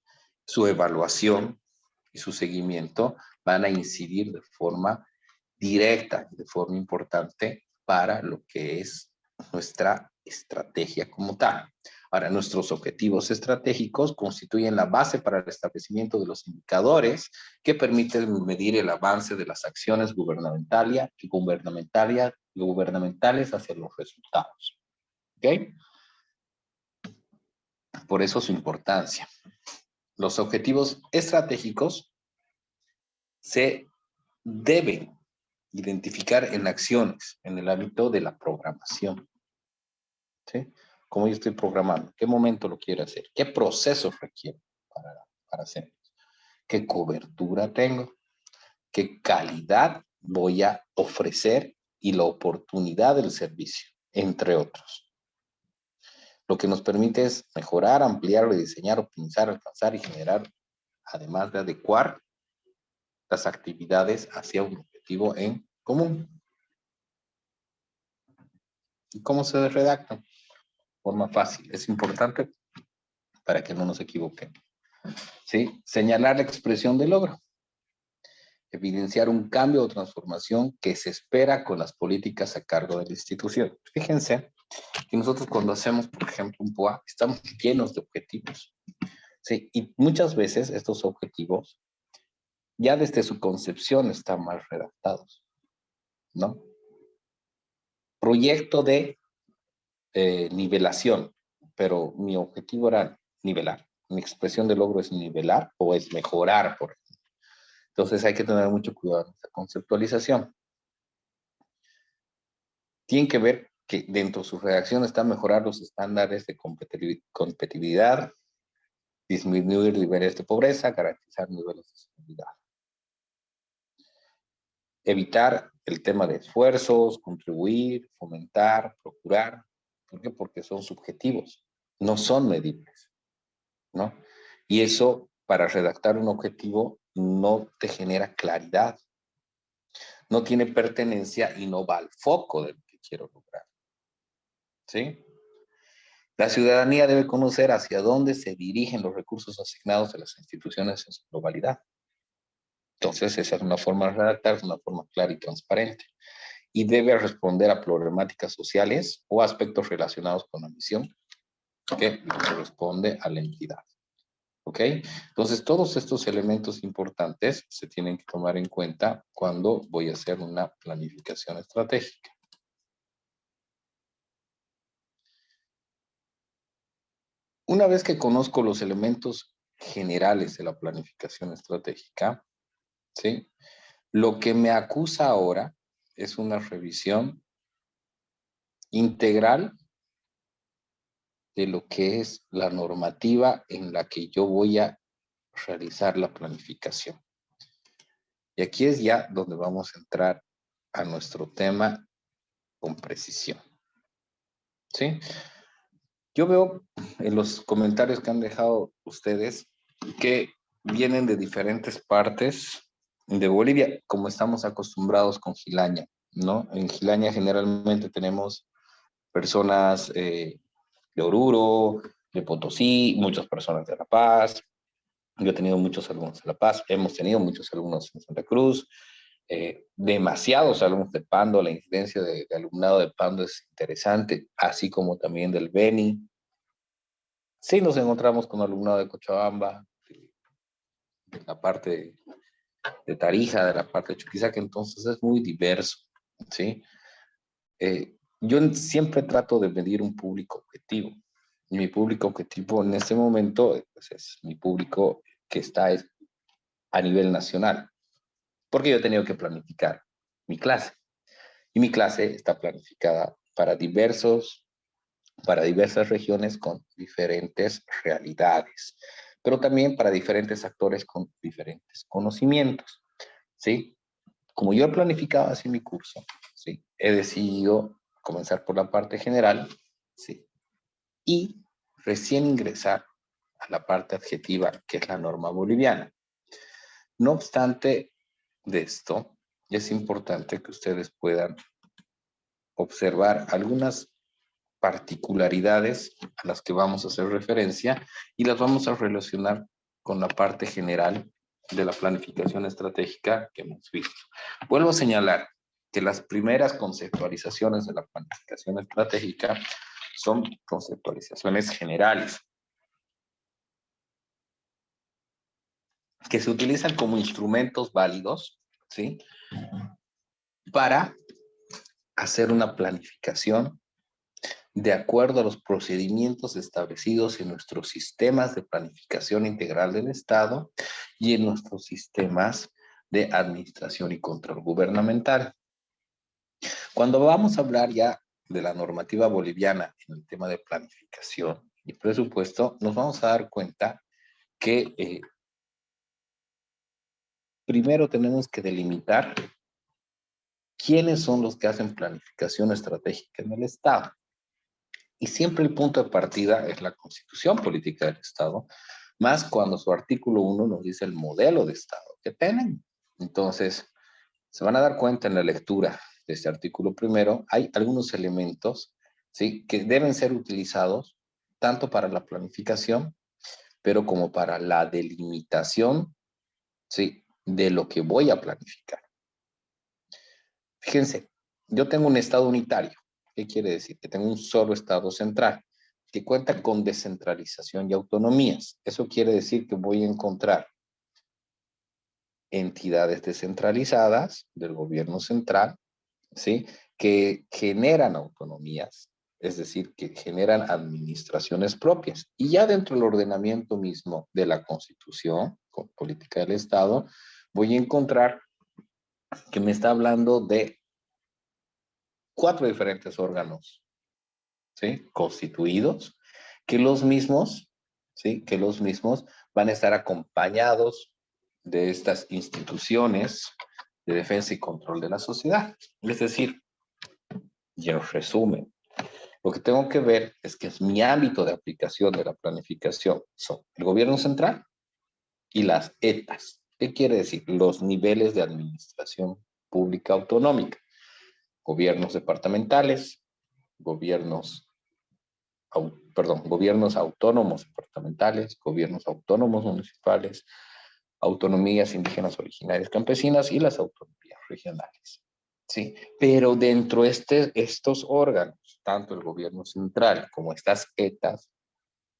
Su evaluación y su seguimiento van a incidir de forma directa y de forma importante para lo que es nuestra estrategia como tal. Ahora, nuestros objetivos estratégicos constituyen la base para el establecimiento de los indicadores que permiten medir el avance de las acciones gubernamentales hacia los resultados. ¿Ok? Por eso su importancia. Los objetivos estratégicos se deben identificar en acciones, en el ámbito de la programación. ¿Sí? ¿Cómo yo estoy programando? ¿Qué momento lo quiero hacer? ¿Qué proceso requiero para hacerlo? ¿Qué cobertura tengo? ¿Qué calidad voy a ofrecer? Y la oportunidad del servicio, entre otros. Lo que nos permite es mejorar, ampliar, rediseñar, optimizar, alcanzar y generar, además de adecuar las actividades hacia un objetivo en común. ¿Y cómo se redacta? De forma fácil. Es importante para que no nos equivoquemos. ¿Sí? Señalar la expresión del logro. Evidenciar un cambio o transformación que se espera con las políticas a cargo de la institución. Fíjense que nosotros cuando hacemos, por ejemplo, un POA, estamos llenos de objetivos. ¿Sí? Y muchas veces estos objetivos ya desde su concepción están mal redactados, ¿no? Proyecto de nivelación, pero mi objetivo era nivelar. Mi expresión de logro es nivelar o es mejorar, por ejemplo. Entonces hay que tener mucho cuidado en esta conceptualización. Tienen que ver que dentro de su redacción está mejorar los estándares de competitividad, disminuir niveles de pobreza, garantizar niveles de seguridad. Evitar el tema de esfuerzos, contribuir, fomentar, procurar. ¿Por qué? Porque son subjetivos, no son medibles, ¿no? Y eso, para redactar un objetivo, no te genera claridad. No tiene pertenencia y no va al foco de lo que quiero lograr. ¿Sí? La ciudadanía debe conocer hacia dónde se dirigen los recursos asignados de las instituciones en su globalidad. Entonces, esa es una forma de redactar, es una forma clara y transparente. Y debe responder a problemáticas sociales o aspectos relacionados con la misión que corresponde a la entidad. ¿Ok? Entonces, todos estos elementos importantes se tienen que tomar en cuenta cuando voy a hacer una planificación estratégica. Una vez que conozco los elementos generales de la planificación estratégica, ¿sí? Lo que me acusa ahora es una revisión integral de lo que es la normativa en la que yo voy a realizar la planificación. Y aquí es ya donde vamos a entrar a nuestro tema con precisión. ¿Sí? Yo veo en los comentarios que han dejado ustedes que vienen de diferentes partes de Bolivia, como estamos acostumbrados con Gilaña, ¿no? En Gilaña generalmente tenemos personas de Oruro, de Potosí, muchas personas de La Paz. Yo he tenido muchos alumnos de La Paz, hemos tenido muchos alumnos en Santa Cruz, demasiados alumnos de Pando, la incidencia de alumnado de Pando es interesante, así como también del Beni. Sí nos encontramos con alumnado de Cochabamba, de la parte de Tarija, de la parte de Chuquisaca, entonces es muy diverso, ¿sí? Yo siempre trato de medir un público objetivo. Mi público objetivo en este momento pues, es mi público que está a nivel nacional, porque yo he tenido que planificar mi clase. Y mi clase está planificada para diversas regiones con diferentes realidades, pero también para diferentes actores con diferentes conocimientos, ¿sí? Como yo he planificado así mi curso, ¿sí? He decidido comenzar por la parte general, ¿sí? Y recién ingresar a la parte adjetiva, que es la norma boliviana. No obstante de esto, es importante que ustedes puedan observar algunas particularidades a las que vamos a hacer referencia y las vamos a relacionar con la parte general de la planificación estratégica que hemos visto. Vuelvo a señalar que las primeras conceptualizaciones de la planificación estratégica son conceptualizaciones generales, que se utilizan como instrumentos válidos, ¿sí? Para hacer una planificación de acuerdo a los procedimientos establecidos en nuestros sistemas de planificación integral del Estado y en nuestros sistemas de administración y control gubernamental. Cuando vamos a hablar ya de la normativa boliviana en el tema de planificación y presupuesto, nos vamos a dar cuenta que primero tenemos que delimitar quiénes son los que hacen planificación estratégica en el Estado. Y siempre el punto de partida es la Constitución Política del Estado, más cuando su artículo 1 nos dice el modelo de Estado que tienen. Entonces, se van a dar cuenta en la lectura de este artículo primero, hay algunos elementos, ¿sí?, que deben ser utilizados tanto para la planificación, pero como para la delimitación, ¿sí?, de lo que voy a planificar. Fíjense, yo tengo un Estado unitario. ¿Qué quiere decir? Que tengo un solo Estado central que cuenta con descentralización y autonomías. Eso quiere decir que voy a encontrar entidades descentralizadas del gobierno central, ¿sí?, que generan autonomías, es decir, que generan administraciones propias. Y ya dentro del ordenamiento mismo de la Constitución, con política del Estado, voy a encontrar que me está hablando de 4 diferentes órganos, ¿sí?, constituidos, que los mismos, ¿sí?, que los mismos van a estar acompañados de estas instituciones de defensa y control de la sociedad. Es decir, y en resumen, lo que tengo que ver es que es mi ámbito de aplicación de la planificación son el gobierno central y las ETAs. ¿Qué quiere decir? Los niveles de administración pública autonómica. Gobiernos departamentales, gobiernos gobiernos autónomos departamentales, gobiernos autónomos municipales, autonomías indígenas originarias campesinas y las autonomías regionales. ¿Sí? Pero dentro de estos órganos, tanto el gobierno central como estas ETAs,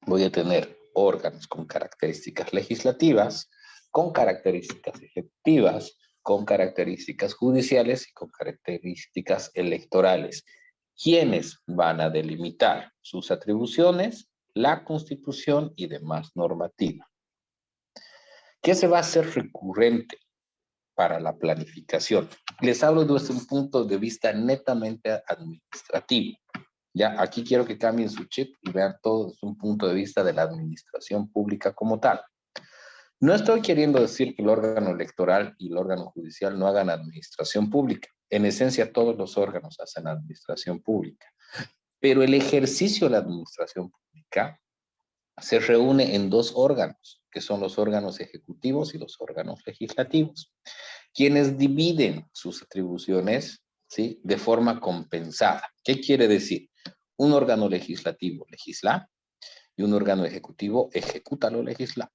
voy a tener órganos con características legislativas, con características ejecutivas, con características judiciales y con características electorales. ¿Quiénes van a delimitar sus atribuciones, la Constitución y demás normativa? ¿Qué se va a hacer recurrente para la planificación? Les hablo desde un punto de vista netamente administrativo. Ya, aquí quiero que cambien su chip y vean todo desde un punto de vista de la administración pública como tal. No estoy queriendo decir que el órgano electoral y el órgano judicial no hagan administración pública. En esencia, todos los órganos hacen administración pública. Pero el ejercicio de la administración pública se reúne en dos órganos, que son los órganos ejecutivos y los órganos legislativos, quienes dividen sus atribuciones, ¿sí?, de forma compensada. ¿Qué quiere decir? Un órgano legislativo legisla y un órgano ejecutivo ejecuta lo legislado.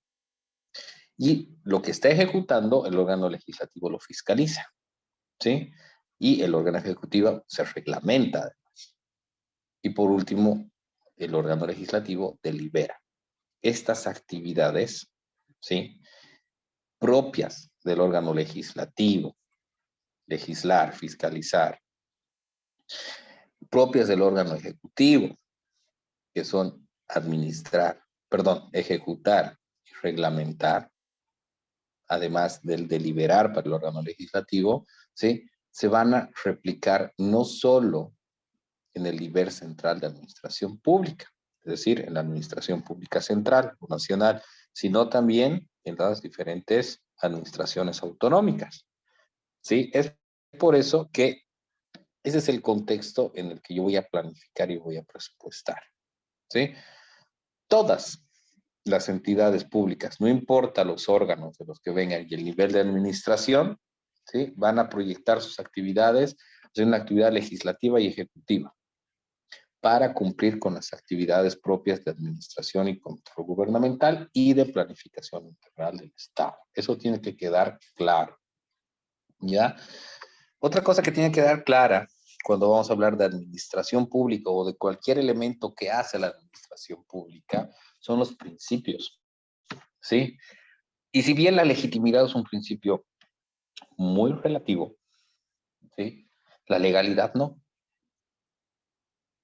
Y lo que está ejecutando, el órgano legislativo lo fiscaliza, ¿sí? Y el órgano ejecutivo se reglamenta, además. Y por último, el órgano legislativo delibera. Estas actividades, ¿sí?, propias del órgano legislativo, legislar, fiscalizar, propias del órgano ejecutivo, que son ejecutar y reglamentar, además del deliberar para el órgano legislativo, ¿sí?, se van a replicar no solo en el nivel central de administración pública, es decir, en la administración pública central o nacional, sino también en las diferentes administraciones autonómicas, ¿sí? Es por eso que ese es el contexto en el que yo voy a planificar y voy a presupuestar, ¿sí? Todas las entidades públicas, no importa los órganos de los que vengan y el nivel de administración, ¿sí?, van a proyectar sus actividades, hacer una actividad legislativa y ejecutiva para cumplir con las actividades propias de administración y control gubernamental y de planificación integral del Estado. Eso tiene que quedar claro, ¿ya? Otra cosa que tiene que quedar clara cuando vamos a hablar de administración pública o de cualquier elemento que hace la administración pública son los principios, ¿sí? Y si bien la legitimidad es un principio muy relativo, ¿sí?, la legalidad no.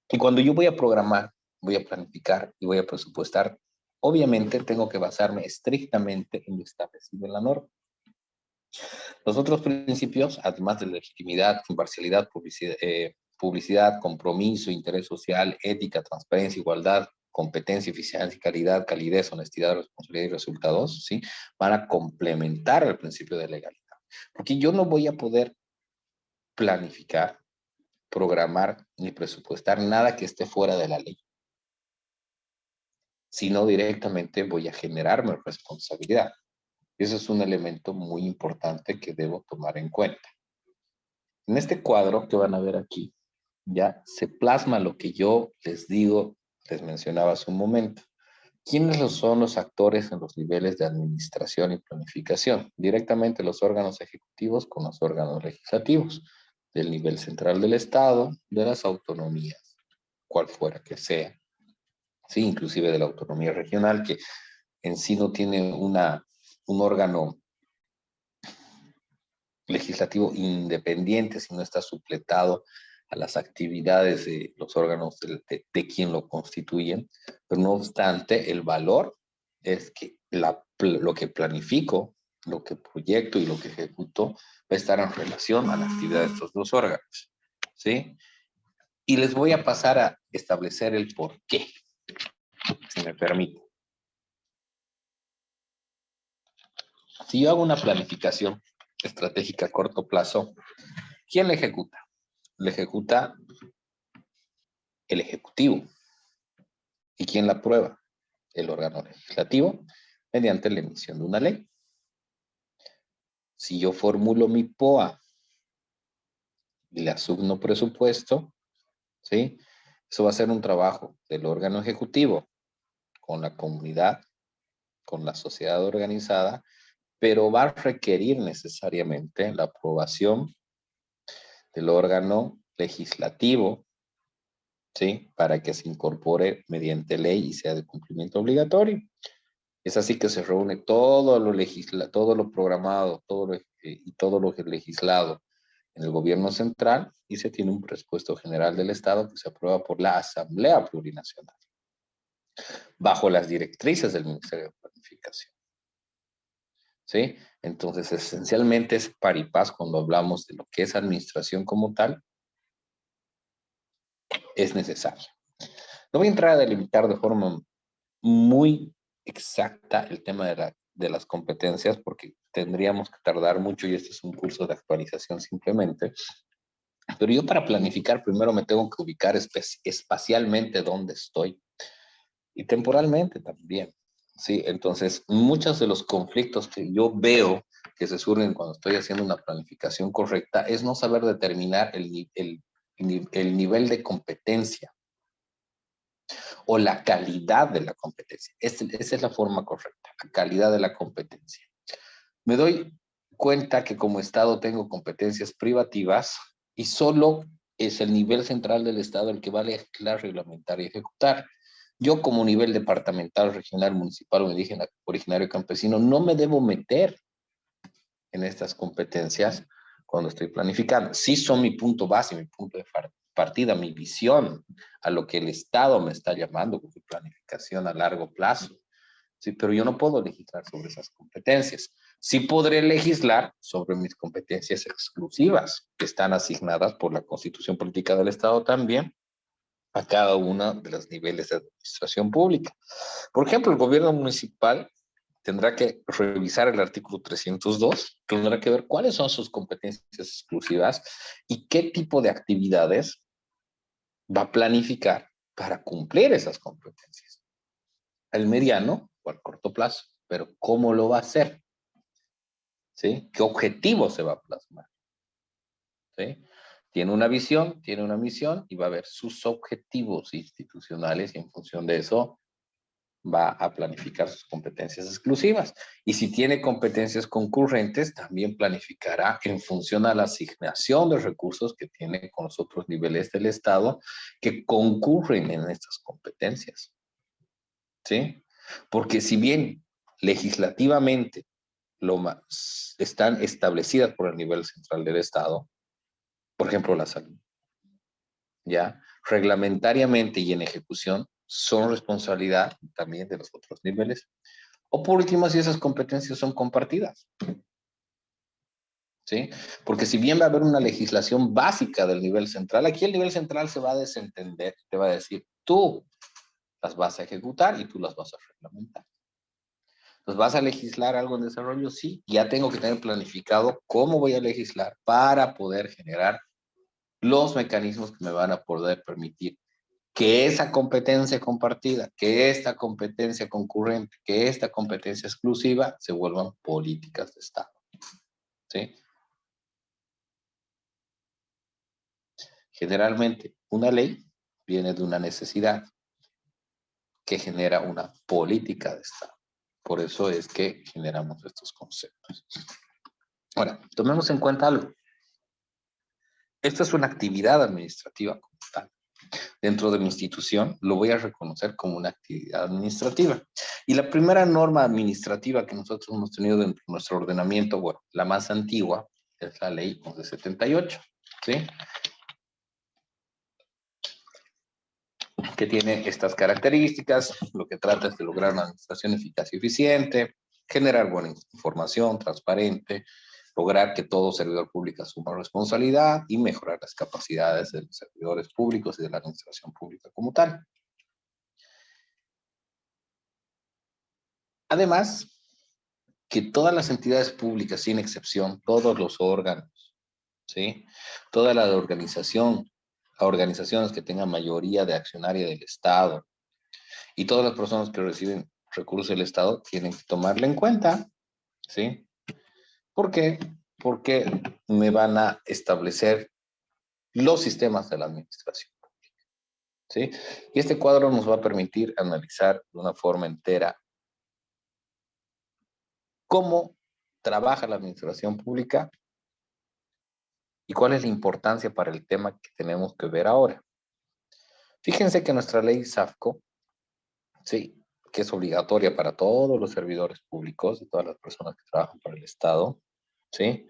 Y cuando yo voy a programar, voy a planificar y voy a presupuestar, obviamente tengo que basarme estrictamente en lo establecido en la norma. Los otros principios, además de legitimidad, imparcialidad, publicidad, compromiso, interés social, ética, transparencia, igualdad, competencia, eficiencia, calidad, calidez, honestidad, responsabilidad y resultados, ¿sí?, van a complementar el principio de legalidad. Porque yo no voy a poder planificar, programar ni presupuestar nada que esté fuera de la ley, sino directamente voy a generarme responsabilidad. Ese es un elemento muy importante que debo tomar en cuenta. En este cuadro que van a ver aquí, ya se plasma lo que yo les digo, les mencionaba hace un momento. ¿Quiénes son los actores en los niveles de administración y planificación? Directamente los órganos ejecutivos con los órganos legislativos, del nivel central del Estado, de las autonomías, cual fuera que sea. Sí, inclusive de la autonomía regional, que en sí no tiene un órgano legislativo independiente, sino está supletado a las actividades de los órganos de quien lo constituyen, pero no obstante, el valor es que lo que planifico, lo que proyecto y lo que ejecuto va a estar en relación a la actividad de estos dos órganos, ¿sí? Y les voy a pasar a establecer el por qué, si me permite. Si yo hago una planificación estratégica a corto plazo, ¿quién la ejecuta? La ejecuta el Ejecutivo. ¿Y quién la aprueba? El órgano legislativo, mediante la emisión de una ley. Si yo formulo mi POA y le asigno presupuesto, ¿sí?, Eso va a ser un trabajo del órgano ejecutivo con la comunidad, con la sociedad organizada, pero va a requerir necesariamente la aprobación del órgano legislativo, ¿sí? Para que se incorpore mediante ley y sea de cumplimiento obligatorio. Es así que se reúne todo lo programado, y todo lo legislado en el gobierno central y se tiene un presupuesto general del Estado que se aprueba por la Asamblea Plurinacional, bajo las directrices del Ministerio de Planificación. ¿Sí? Entonces, esencialmente es par y paz cuando hablamos de lo que es administración como tal, es necesario. No voy a entrar a delimitar de forma muy exacta el tema de las competencias porque tendríamos que tardar mucho y este es un curso de actualización simplemente. Pero yo para planificar primero me tengo que ubicar espacialmente dónde estoy y temporalmente también. Sí, entonces muchos de los conflictos que yo veo que se surgen cuando estoy haciendo una planificación correcta es no saber determinar el nivel de competencia o la calidad de la competencia. Esa es la forma correcta, la calidad de la competencia. Me doy cuenta que como Estado tengo competencias privativas y solo es el nivel central del Estado el que va a legislar, reglamentar y ejecutar. Yo como nivel departamental, regional, municipal o indígena, originario campesino, no me debo meter en estas competencias cuando estoy planificando. Sí son mi punto base, mi punto de partida, mi visión a lo que el Estado me está llamando como planificación a largo plazo. Sí, pero yo no puedo legislar sobre esas competencias. Sí podré legislar sobre mis competencias exclusivas que están asignadas por la Constitución Política del Estado también a cada uno de los niveles de administración pública. Por ejemplo, el gobierno municipal tendrá que revisar el artículo 302, tendrá que ver cuáles son sus competencias exclusivas y qué tipo de actividades va a planificar para cumplir esas competencias. Al mediano o al corto plazo, pero ¿cómo lo va a hacer? ¿Sí? ¿Qué objetivo se va a plasmar? ¿Sí? Tiene una visión, tiene una misión y va a ver sus objetivos institucionales y en función de eso va a planificar sus competencias exclusivas. Y si tiene competencias concurrentes, también planificará en función a la asignación de recursos que tiene con los otros niveles del Estado que concurren en estas competencias. ¿Sí? Porque si bien legislativamente están establecidas por el nivel central del Estado, por ejemplo, la salud, ¿ya? Reglamentariamente y en ejecución son responsabilidad también de los otros niveles. O por último, si esas competencias son compartidas, ¿sí? Porque si bien va a haber una legislación básica del nivel central, aquí el nivel central se va a desentender, te va a decir, tú las vas a ejecutar y tú las vas a reglamentar. Entonces, ¿vas a legislar algo en desarrollo? Sí, ya tengo que tener planificado cómo voy a legislar para poder generar los mecanismos que me van a poder permitir que esa competencia compartida, que esta competencia concurrente, que esta competencia exclusiva se vuelvan políticas de Estado. ¿Sí? Generalmente, una ley viene de una necesidad que genera una política de Estado. Por eso es que generamos estos conceptos. Ahora, tomemos en cuenta algo. Esta es una actividad administrativa como tal. Dentro de mi institución lo voy a reconocer como una actividad administrativa. Y la primera norma administrativa que nosotros hemos tenido dentro de nuestro ordenamiento, bueno, la más antigua, es la ley 1178, ¿sí? Que tiene estas características, lo que trata es de lograr una administración eficaz y eficiente, generar buena información transparente, lograr que todo servidor público asuma responsabilidad y mejorar las capacidades de los servidores públicos y de la administración pública como tal. Además, que todas las entidades públicas, sin excepción, todos los órganos, ¿sí? Toda la organizaciones que tengan mayoría de accionaria del Estado y todas las personas que reciben recursos del Estado tienen que tomarla en cuenta, ¿sí? ¿Por qué? Porque me van a establecer los sistemas de la administración. ¿sí? Y este cuadro nos va a permitir analizar de una forma entera cómo trabaja la administración pública y cuál es la importancia para el tema que tenemos que ver ahora. Fíjense que nuestra ley SAFCO, sí, que es obligatoria para todos los servidores públicos y todas las personas que trabajan para el Estado, ¿sí?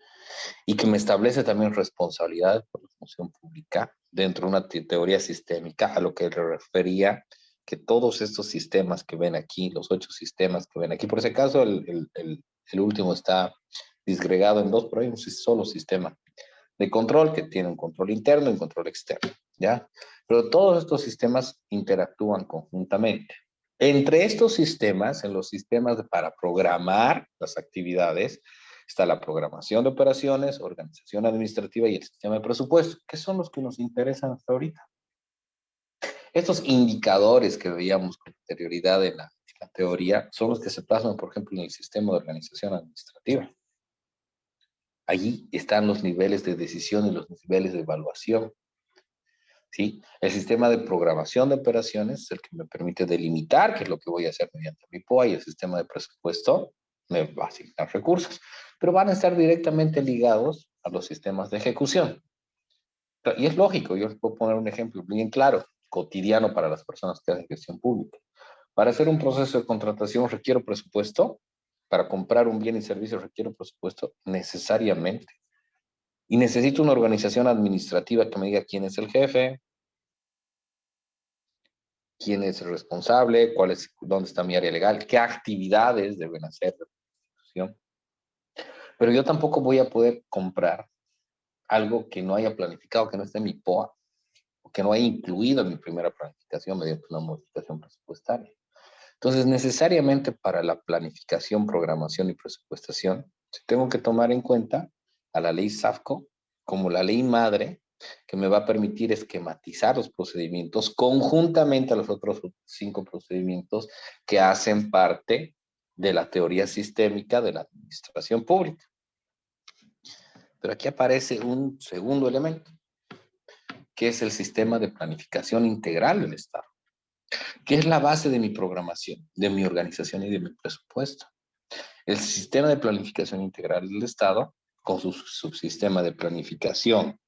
Y que me establece también responsabilidades por la función pública dentro de una teoría sistémica a lo que le refería que todos estos sistemas que ven aquí, los 8 sistemas que ven aquí, por ese caso el último está disgregado en dos, pero hay un solo sistema de control que tiene un control interno y un control externo, ¿ya? Pero todos estos sistemas interactúan conjuntamente. Entre estos sistemas, en los sistemas para programar las actividades, está la programación de operaciones, organización administrativa y el sistema de presupuesto, que son los que nos interesan hasta ahorita. Estos indicadores que veíamos con anterioridad en la teoría son los que se plasman, por ejemplo, en el sistema de organización administrativa. Allí están los niveles de decisión y los niveles de evaluación. ¿Sí? El sistema de programación de operaciones es el que me permite delimitar qué es lo que voy a hacer mediante mi POA, y el sistema de presupuesto me va a asignar recursos, pero van a estar directamente ligados a los sistemas de ejecución. Y es lógico, yo les puedo poner un ejemplo bien claro, cotidiano para las personas que hacen gestión pública. Para hacer un proceso de contratación requiero presupuesto, para comprar un bien y servicio requiero presupuesto necesariamente. Y necesito una organización administrativa que me diga quién es el jefe, quién es el responsable, dónde está mi área legal, qué actividades deben hacer la institución. Pero yo tampoco voy a poder comprar algo que no haya planificado, que no esté en mi POA, o que no haya incluido en mi primera planificación mediante una modificación presupuestaria. Entonces, necesariamente para la planificación, programación y presupuestación, tengo que tomar en cuenta a la ley SAFCO como la ley madre que me va a permitir esquematizar los procedimientos conjuntamente a los otros 5 procedimientos que hacen parte de la teoría sistémica de la administración pública. Pero aquí aparece un segundo elemento, que es el sistema de planificación integral del Estado, que es la base de mi programación, de mi organización y de mi presupuesto. El sistema de planificación integral del Estado, con su subsistema de planificación,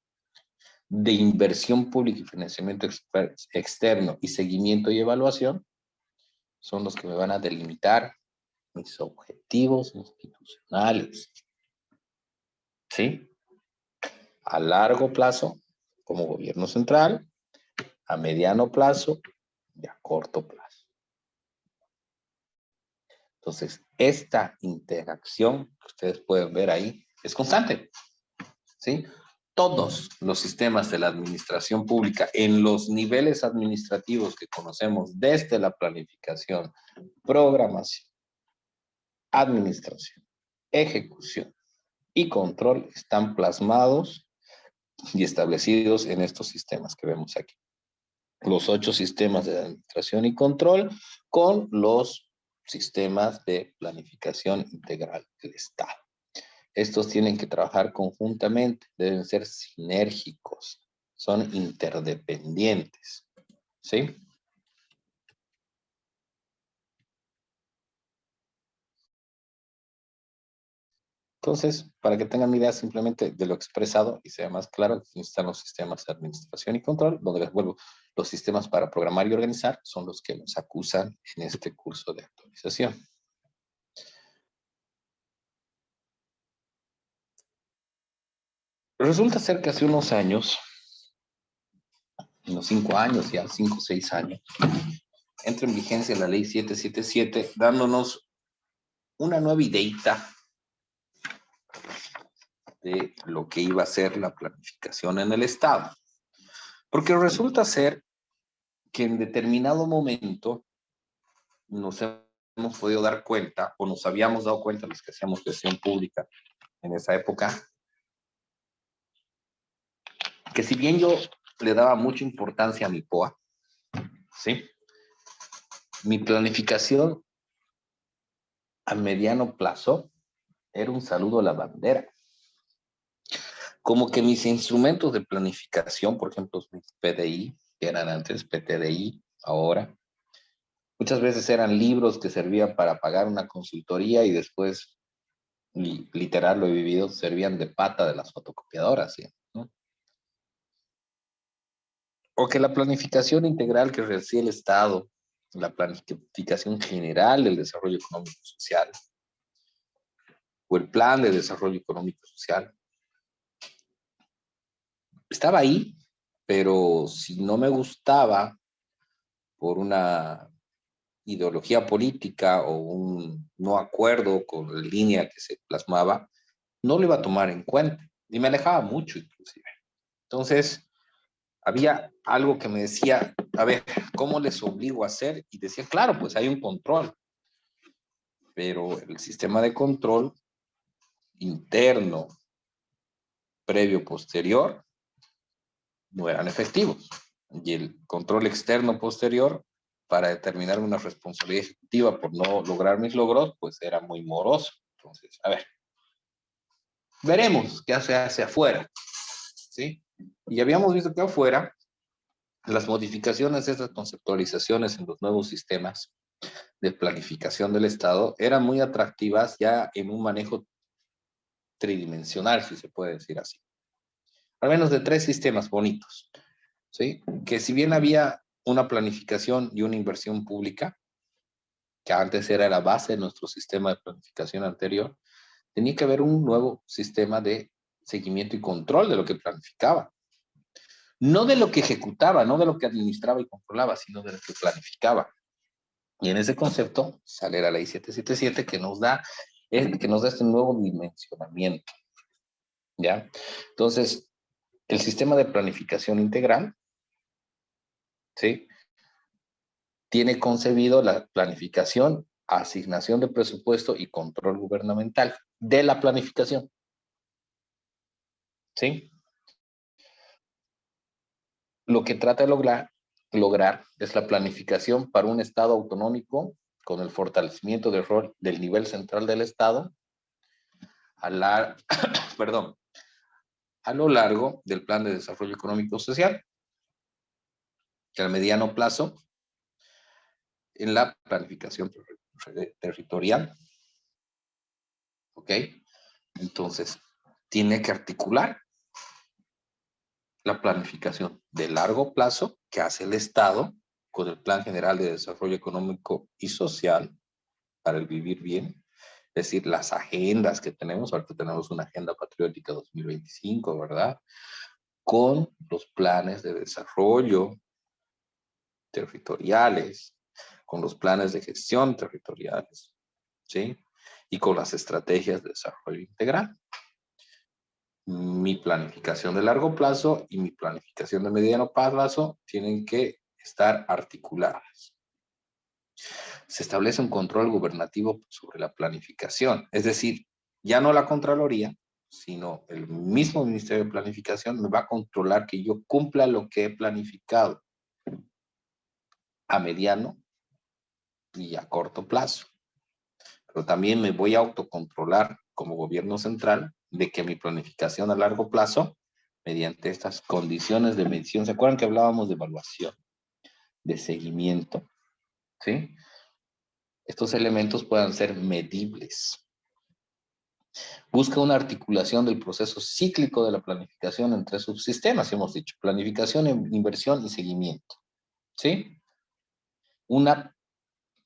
de inversión pública y financiamiento externo y seguimiento y evaluación, son los que me van a delimitar mis objetivos institucionales. ¿Sí? A largo plazo, como gobierno central, a mediano plazo y a corto plazo. Entonces, esta interacción que ustedes pueden ver ahí es constante. ¿Sí? Todos los sistemas de la administración pública en los niveles administrativos que conocemos desde la planificación, programación, administración, ejecución y control están plasmados y establecidos en estos sistemas que vemos aquí. Los 8 sistemas de administración y control con los sistemas de planificación integral del Estado. Estos tienen que trabajar conjuntamente, deben ser sinérgicos, son interdependientes, ¿sí? Entonces, para que tengan idea simplemente de lo expresado y sea más claro, aquí están los sistemas de administración y control, donde les vuelvo, los sistemas para programar y organizar son los que nos acusan en este curso de actualización. Resulta ser que hace unos años, unos 5 años ya, 5 o 6 años, entra en vigencia la ley 777, dándonos una nueva ideita de lo que iba a ser la planificación en el Estado. Porque resulta ser que en determinado momento nos hemos podido dar cuenta, o nos habíamos dado cuenta los que hacíamos gestión pública en esa época, que si bien yo le daba mucha importancia a mi POA, ¿sí? Mi planificación a mediano plazo era un saludo a la bandera. Como que mis instrumentos de planificación, por ejemplo, mi PDI, que eran antes, PTDI, ahora. Muchas veces eran libros que servían para pagar una consultoría y después, y literal lo he vivido, servían de pata de las fotocopiadoras, ¿sí? ¿No? O que la planificación integral que realiza el Estado, la planificación general del desarrollo económico y social, o el plan de desarrollo económico y social, estaba ahí, pero si no me gustaba por una ideología política o un no acuerdo con la línea que se plasmaba, no lo iba a tomar en cuenta y me alejaba mucho inclusive. Entonces, había algo que me decía, a ver, ¿cómo les obligo a hacer? Y decía, claro, pues hay un control, pero el sistema de control interno, previo, posterior, no eran efectivos. Y el control externo posterior, para determinar una responsabilidad ejecutiva por no lograr mis logros, pues era muy moroso. Entonces, a ver, veremos qué se hace afuera, ¿sí? Y habíamos visto que afuera, las modificaciones de estas conceptualizaciones en los nuevos sistemas de planificación del Estado eran muy atractivas ya en un manejo tridimensional, si se puede decir así. Al menos de tres sistemas bonitos, ¿sí? Que si bien había una planificación y una inversión pública, que antes era la base de nuestro sistema de planificación anterior, tenía que haber un nuevo sistema de seguimiento y control de lo que planificaba. No de lo que ejecutaba, no de lo que administraba y controlaba, sino de lo que planificaba. Y en ese concepto sale la ley 777 que nos da este nuevo dimensionamiento, ¿ya? Entonces, el sistema de planificación integral, ¿sí? Tiene concebido la planificación, asignación de presupuesto y control gubernamental de la planificación, ¿sí? Lo que trata de lograr es la planificación para un Estado autonómico con el fortalecimiento del rol del nivel central del Estado a, la, perdón, a lo largo del Plan de Desarrollo Económico Social, que al mediano plazo en la planificación territorial, ¿ok? Entonces, tiene que articular la planificación de largo plazo que hace el Estado con el Plan General de Desarrollo Económico y Social para el vivir bien, es decir, las agendas que tenemos, ahorita tenemos una Agenda Patriótica 2025, ¿verdad? Con los planes de desarrollo territoriales, con los planes de gestión territoriales, ¿sí? Y con las estrategias de desarrollo integral. Mi planificación de largo plazo y mi planificación de mediano plazo tienen que estar articuladas. Se establece un control gubernativo sobre la planificación, es decir, ya no la Contraloría, sino el mismo Ministerio de Planificación me va a controlar que yo cumpla lo que he planificado a mediano y a corto plazo. Pero también me voy a autocontrolar como gobierno central de que mi planificación a largo plazo, mediante estas condiciones de medición, ¿se acuerdan que hablábamos de evaluación, de seguimiento? ¿Sí? Estos elementos puedan ser medibles. Busca una articulación del proceso cíclico de la planificación en tres subsistemas, hemos dicho, planificación, inversión y seguimiento. ¿Sí? Una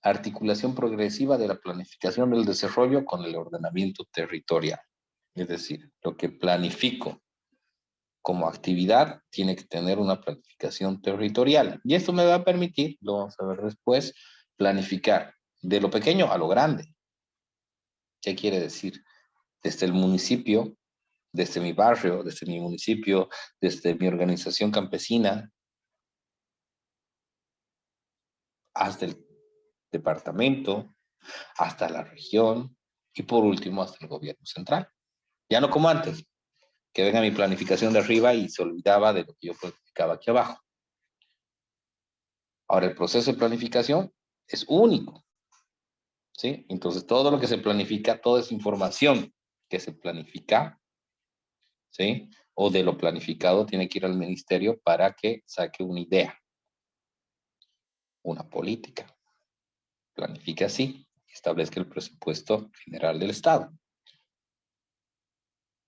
articulación progresiva de la planificación del desarrollo con el ordenamiento territorial. Es decir, lo que planifico como actividad tiene que tener una planificación territorial. Y esto me va a permitir, lo vamos a ver después, planificar de lo pequeño a lo grande. ¿Qué quiere decir? Desde el municipio, desde mi barrio, desde mi municipio, desde mi organización campesina, hasta el departamento, hasta la región y por último hasta el gobierno central. Ya no como antes, que venga mi planificación de arriba y se olvidaba de lo que yo planificaba aquí abajo. Ahora, el proceso de planificación es único, ¿sí? Entonces, todo lo que se planifica, toda esa información que se planifica, ¿sí? O de lo planificado tiene que ir al ministerio para que saque una idea. una política. Planifique así, establezca el presupuesto general del Estado.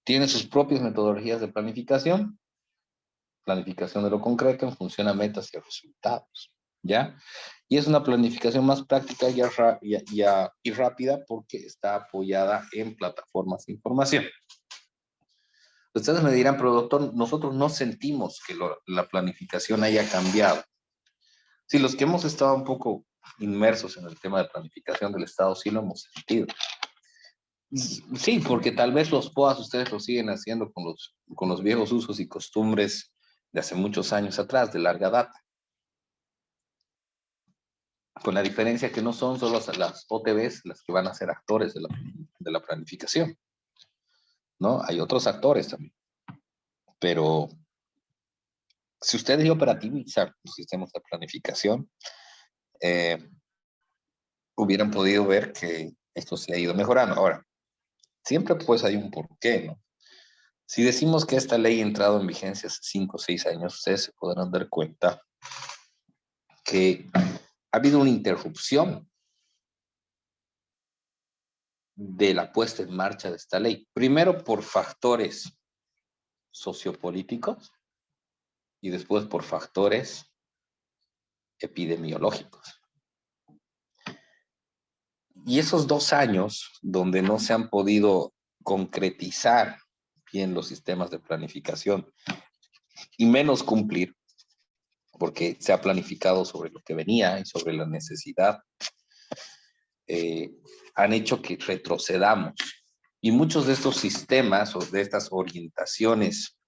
Tiene sus propias metodologías de planificación de lo concreto en función a metas y a resultados, ¿ya? Y es una planificación más práctica y rápida porque está apoyada en plataformas de información. Ustedes me dirán, pero doctor, nosotros no sentimos que la planificación haya cambiado. Sí, los que hemos estado un poco inmersos en el tema de planificación del Estado, sí lo hemos sentido. Sí, porque tal vez los POAS ustedes lo siguen haciendo con los viejos usos y costumbres de hace muchos años atrás, de larga data. Con la diferencia que no son solo las OTBs las que van a ser actores de la planificación, ¿no? Hay otros actores también. Pero si ustedes operativizan los sistemas de planificación, hubieran podido ver que esto se ha ido mejorando. Ahora, siempre pues hay un porqué, ¿no? Si decimos que esta ley ha entrado en vigencia hace 5 o 6 años, ustedes se podrán dar cuenta que ha habido una interrupción de la puesta en marcha de esta ley. Primero por factores sociopolíticos y después por factores epidemiológicos. Y esos 2 años donde no se han podido concretizar bien los sistemas de planificación y menos cumplir, porque se ha planificado sobre lo que venía y sobre la necesidad, han hecho que retrocedamos. Y muchos de estos sistemas o de estas orientaciones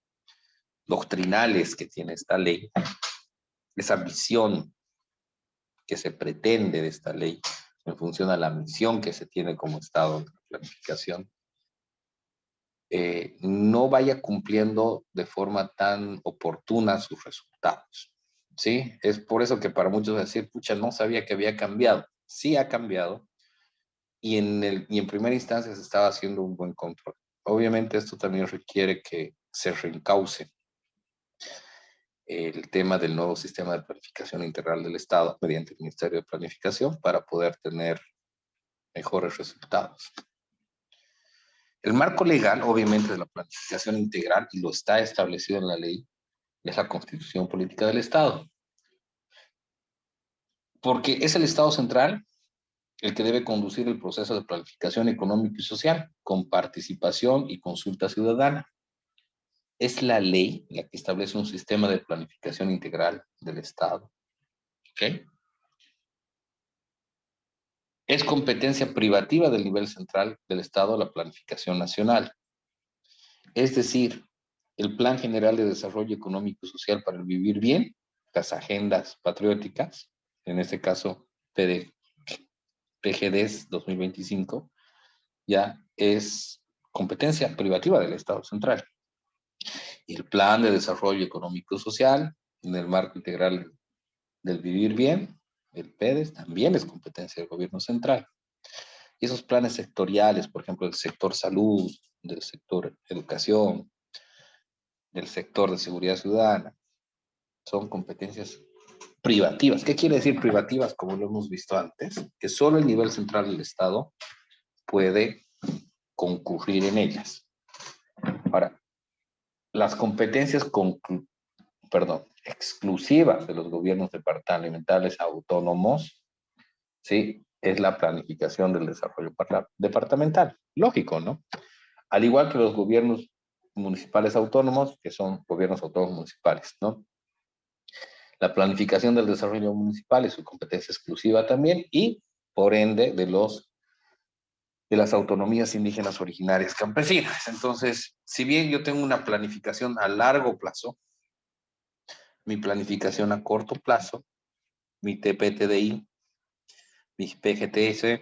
doctrinales que tiene esta ley, esa visión que se pretende de esta ley en función a la misión que se tiene como Estado de planificación, no vaya cumpliendo de forma tan oportuna sus resultados. ¿Sí? Es por eso que para muchos decir, pucha, no sabía que había cambiado. Sí ha cambiado y en primera instancia se estaba haciendo un buen control. Obviamente esto también requiere que se reencauce el tema del nuevo sistema de planificación integral del Estado mediante el Ministerio de Planificación para poder tener mejores resultados. El marco legal, obviamente, de la planificación integral, y lo está establecido en la ley, es la Constitución Política del Estado. Porque es el Estado central el que debe conducir el proceso de planificación económica y social con participación y consulta ciudadana. Es la ley la que establece un sistema de planificación integral del Estado. ¿Ok? Es competencia privativa del nivel central del Estado la planificación nacional. Es decir, el Plan General de Desarrollo Económico y Social para el Vivir Bien, las agendas patrióticas, en este caso PGDES 2025, ya es competencia privativa del Estado central. Y el Plan de Desarrollo Económico y Social, en el marco integral del Vivir Bien, el PEDES, también es competencia del gobierno central. Y esos planes sectoriales, por ejemplo, del sector salud, del sector educación, del sector de seguridad ciudadana, son competencias privativas. ¿Qué quiere decir privativas? Como lo hemos visto antes, que solo el nivel central del Estado puede concurrir en ellas. Ahora, las competencias exclusivas de los gobiernos departamentales autónomos, ¿sí? Es la planificación del desarrollo departamental. Lógico, ¿no? Al igual que los gobiernos municipales autónomos, que son gobiernos autónomos municipales, ¿no? La planificación del desarrollo municipal es su competencia exclusiva también y, por ende, de las autonomías indígenas originarias campesinas. Entonces, si bien yo tengo una planificación a largo plazo, mi planificación a corto plazo, mi TPTDI, mi PGTS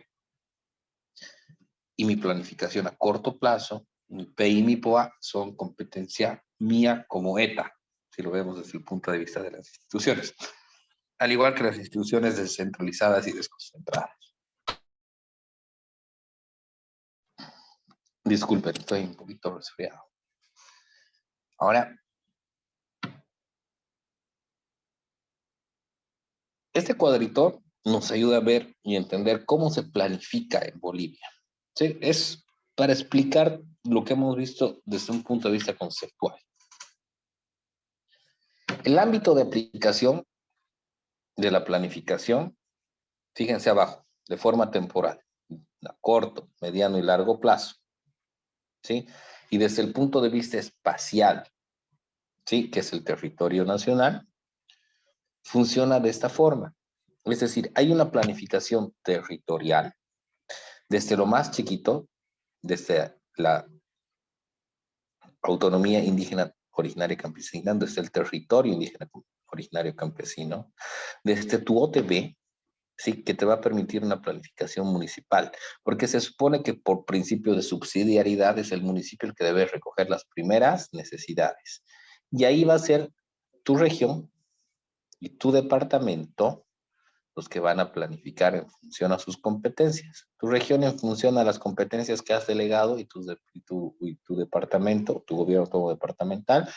y mi planificación a corto plazo, mi PI y mi POA son competencia mía como ETA, si lo vemos desde el punto de vista de las instituciones, al igual que las instituciones descentralizadas y desconcentradas. Disculpen, estoy un poquito resfriado. Ahora, Este cuadrito nos ayuda a ver y entender cómo se planifica en Bolivia. ¿Sí? Es para explicar lo que hemos visto desde un punto de vista conceptual. El ámbito de aplicación de la planificación, fíjense abajo, de forma temporal, a corto, mediano y largo plazo, ¿sí? Y desde el punto de vista espacial, ¿sí? Que es el territorio nacional, funciona de esta forma. Es decir, hay una planificación territorial desde lo más chiquito, desde la autonomía indígena originaria campesina, desde el territorio indígena originario campesino, desde tu OTB, sí, que te va a permitir una planificación municipal, porque se supone que por principio de subsidiariedad es el municipio el que debe recoger las primeras necesidades. Y ahí va a ser tu región y tu departamento los que van a planificar en función a sus competencias. Tu región en función a las competencias que has delegado y tu departamento, tu gobierno como departamental,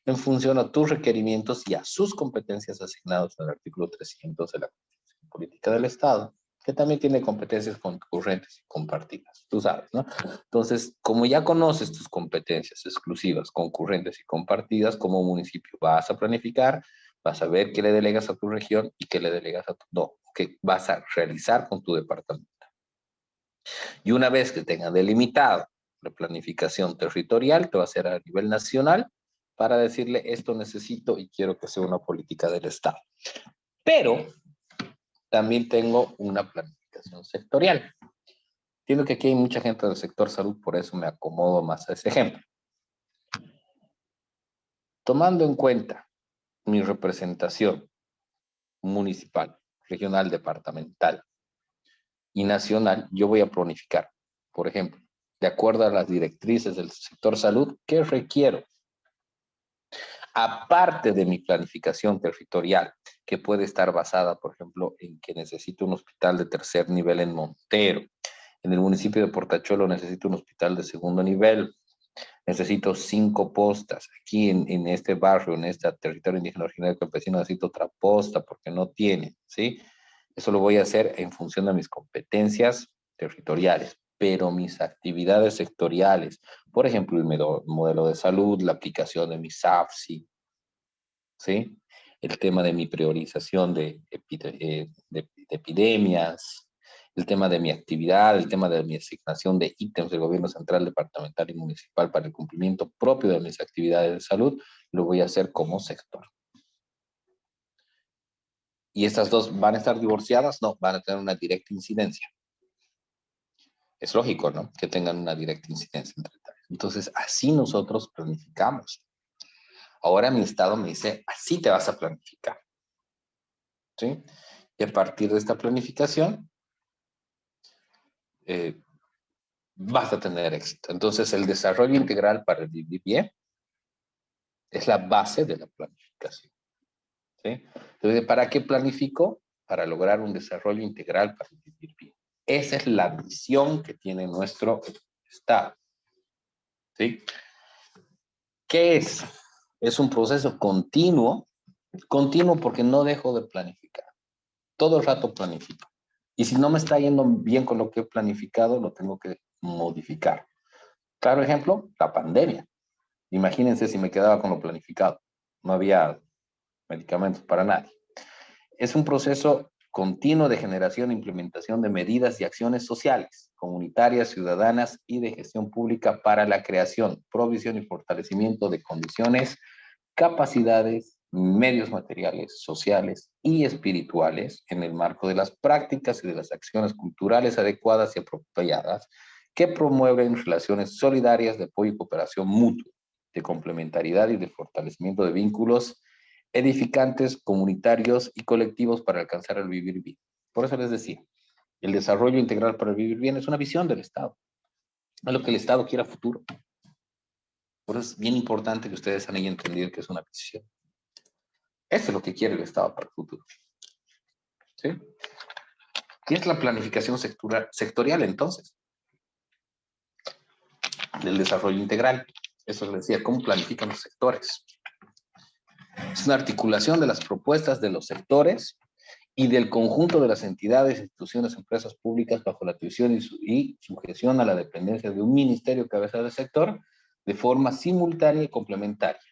en función a tus requerimientos y a sus competencias asignadas en el artículo 300 de la Constitución Política del Estado, que también tiene competencias concurrentes y compartidas, tú sabes, ¿no? Entonces, como ya conoces tus competencias exclusivas, concurrentes y compartidas, como municipio vas a planificar, vas a ver qué le delegas a tu región y qué le delegas a tu, no, qué vas a realizar con tu departamento. Y una vez que tengas delimitado la planificación territorial, te va a hacer a nivel nacional para decirle esto necesito y quiero que sea una política del Estado. Pero también tengo una planificación sectorial. Entiendo que aquí hay mucha gente del sector salud, por eso me acomodo más a ese ejemplo. Tomando en cuenta mi representación municipal, regional, departamental y nacional, yo voy a planificar, por ejemplo, de acuerdo a las directrices del sector salud, ¿qué requiero? Aparte de mi planificación territorial, que puede estar basada, por ejemplo, en que necesito un hospital de tercer nivel en Montero, en el municipio de Portachuelo necesito un hospital de segundo nivel, necesito 5 postas, aquí en este barrio, en este territorio indígena originario campesino necesito otra posta porque no tiene, ¿sí? Eso lo voy a hacer en función de mis competencias territoriales, pero mis actividades sectoriales, por ejemplo, el modelo de salud, la aplicación de mi SAFSI, ¿sí? El tema de mi priorización de epidemias, el tema de mi actividad, el tema de mi asignación de ítems del gobierno central, departamental y municipal para el cumplimiento propio de mis actividades de salud, lo voy a hacer como sector. ¿Y estas dos van a estar divorciadas? No, van a tener una directa incidencia. Es lógico, ¿no? Que tengan una directa incidencia entre tareas. Entonces, así nosotros planificamos. Ahora mi Estado me dice, así te vas a planificar. ¿Sí? Y a partir de esta planificación, vas a tener éxito. Entonces, el desarrollo integral para el vivir bien es la base de la planificación. ¿Sí? Entonces, ¿para qué planifico? Para lograr un desarrollo integral para el vivir bien. Esa es la visión que tiene nuestro Estado. ¿Sí? ¿Qué es? Es un proceso continuo porque no dejo de planificar. Todo el rato planifico. Y si no me está yendo bien con lo que he planificado, lo tengo que modificar. Claro ejemplo, la pandemia. Imagínense si me quedaba con lo planificado. No había medicamentos para nadie. Es un proceso continuo de generación e implementación de medidas y acciones sociales, comunitarias, ciudadanas y de gestión pública para la creación, provisión y fortalecimiento de condiciones, capacidades, medios materiales, sociales y espirituales en el marco de las prácticas y de las acciones culturales adecuadas y apropiadas que promueven relaciones solidarias de apoyo y cooperación mutua, de complementariedad y de fortalecimiento de vínculos edificantes, comunitarios y colectivos para alcanzar el vivir bien. Por eso les decía, el desarrollo integral para el vivir bien es una visión del Estado, no es lo que el Estado quiera a futuro. Por eso es bien importante que ustedes hayan entendido que es una visión. Eso es lo que quiere el Estado para el futuro. ¿Sí? ¿Qué es la planificación sectorial entonces? Del desarrollo integral. Eso les decía, ¿cómo planifican los sectores? Es una articulación de las propuestas de los sectores y del conjunto de las entidades, instituciones, empresas públicas bajo la atribución y sujeción a la dependencia de un ministerio cabeza de sector de forma simultánea y complementaria,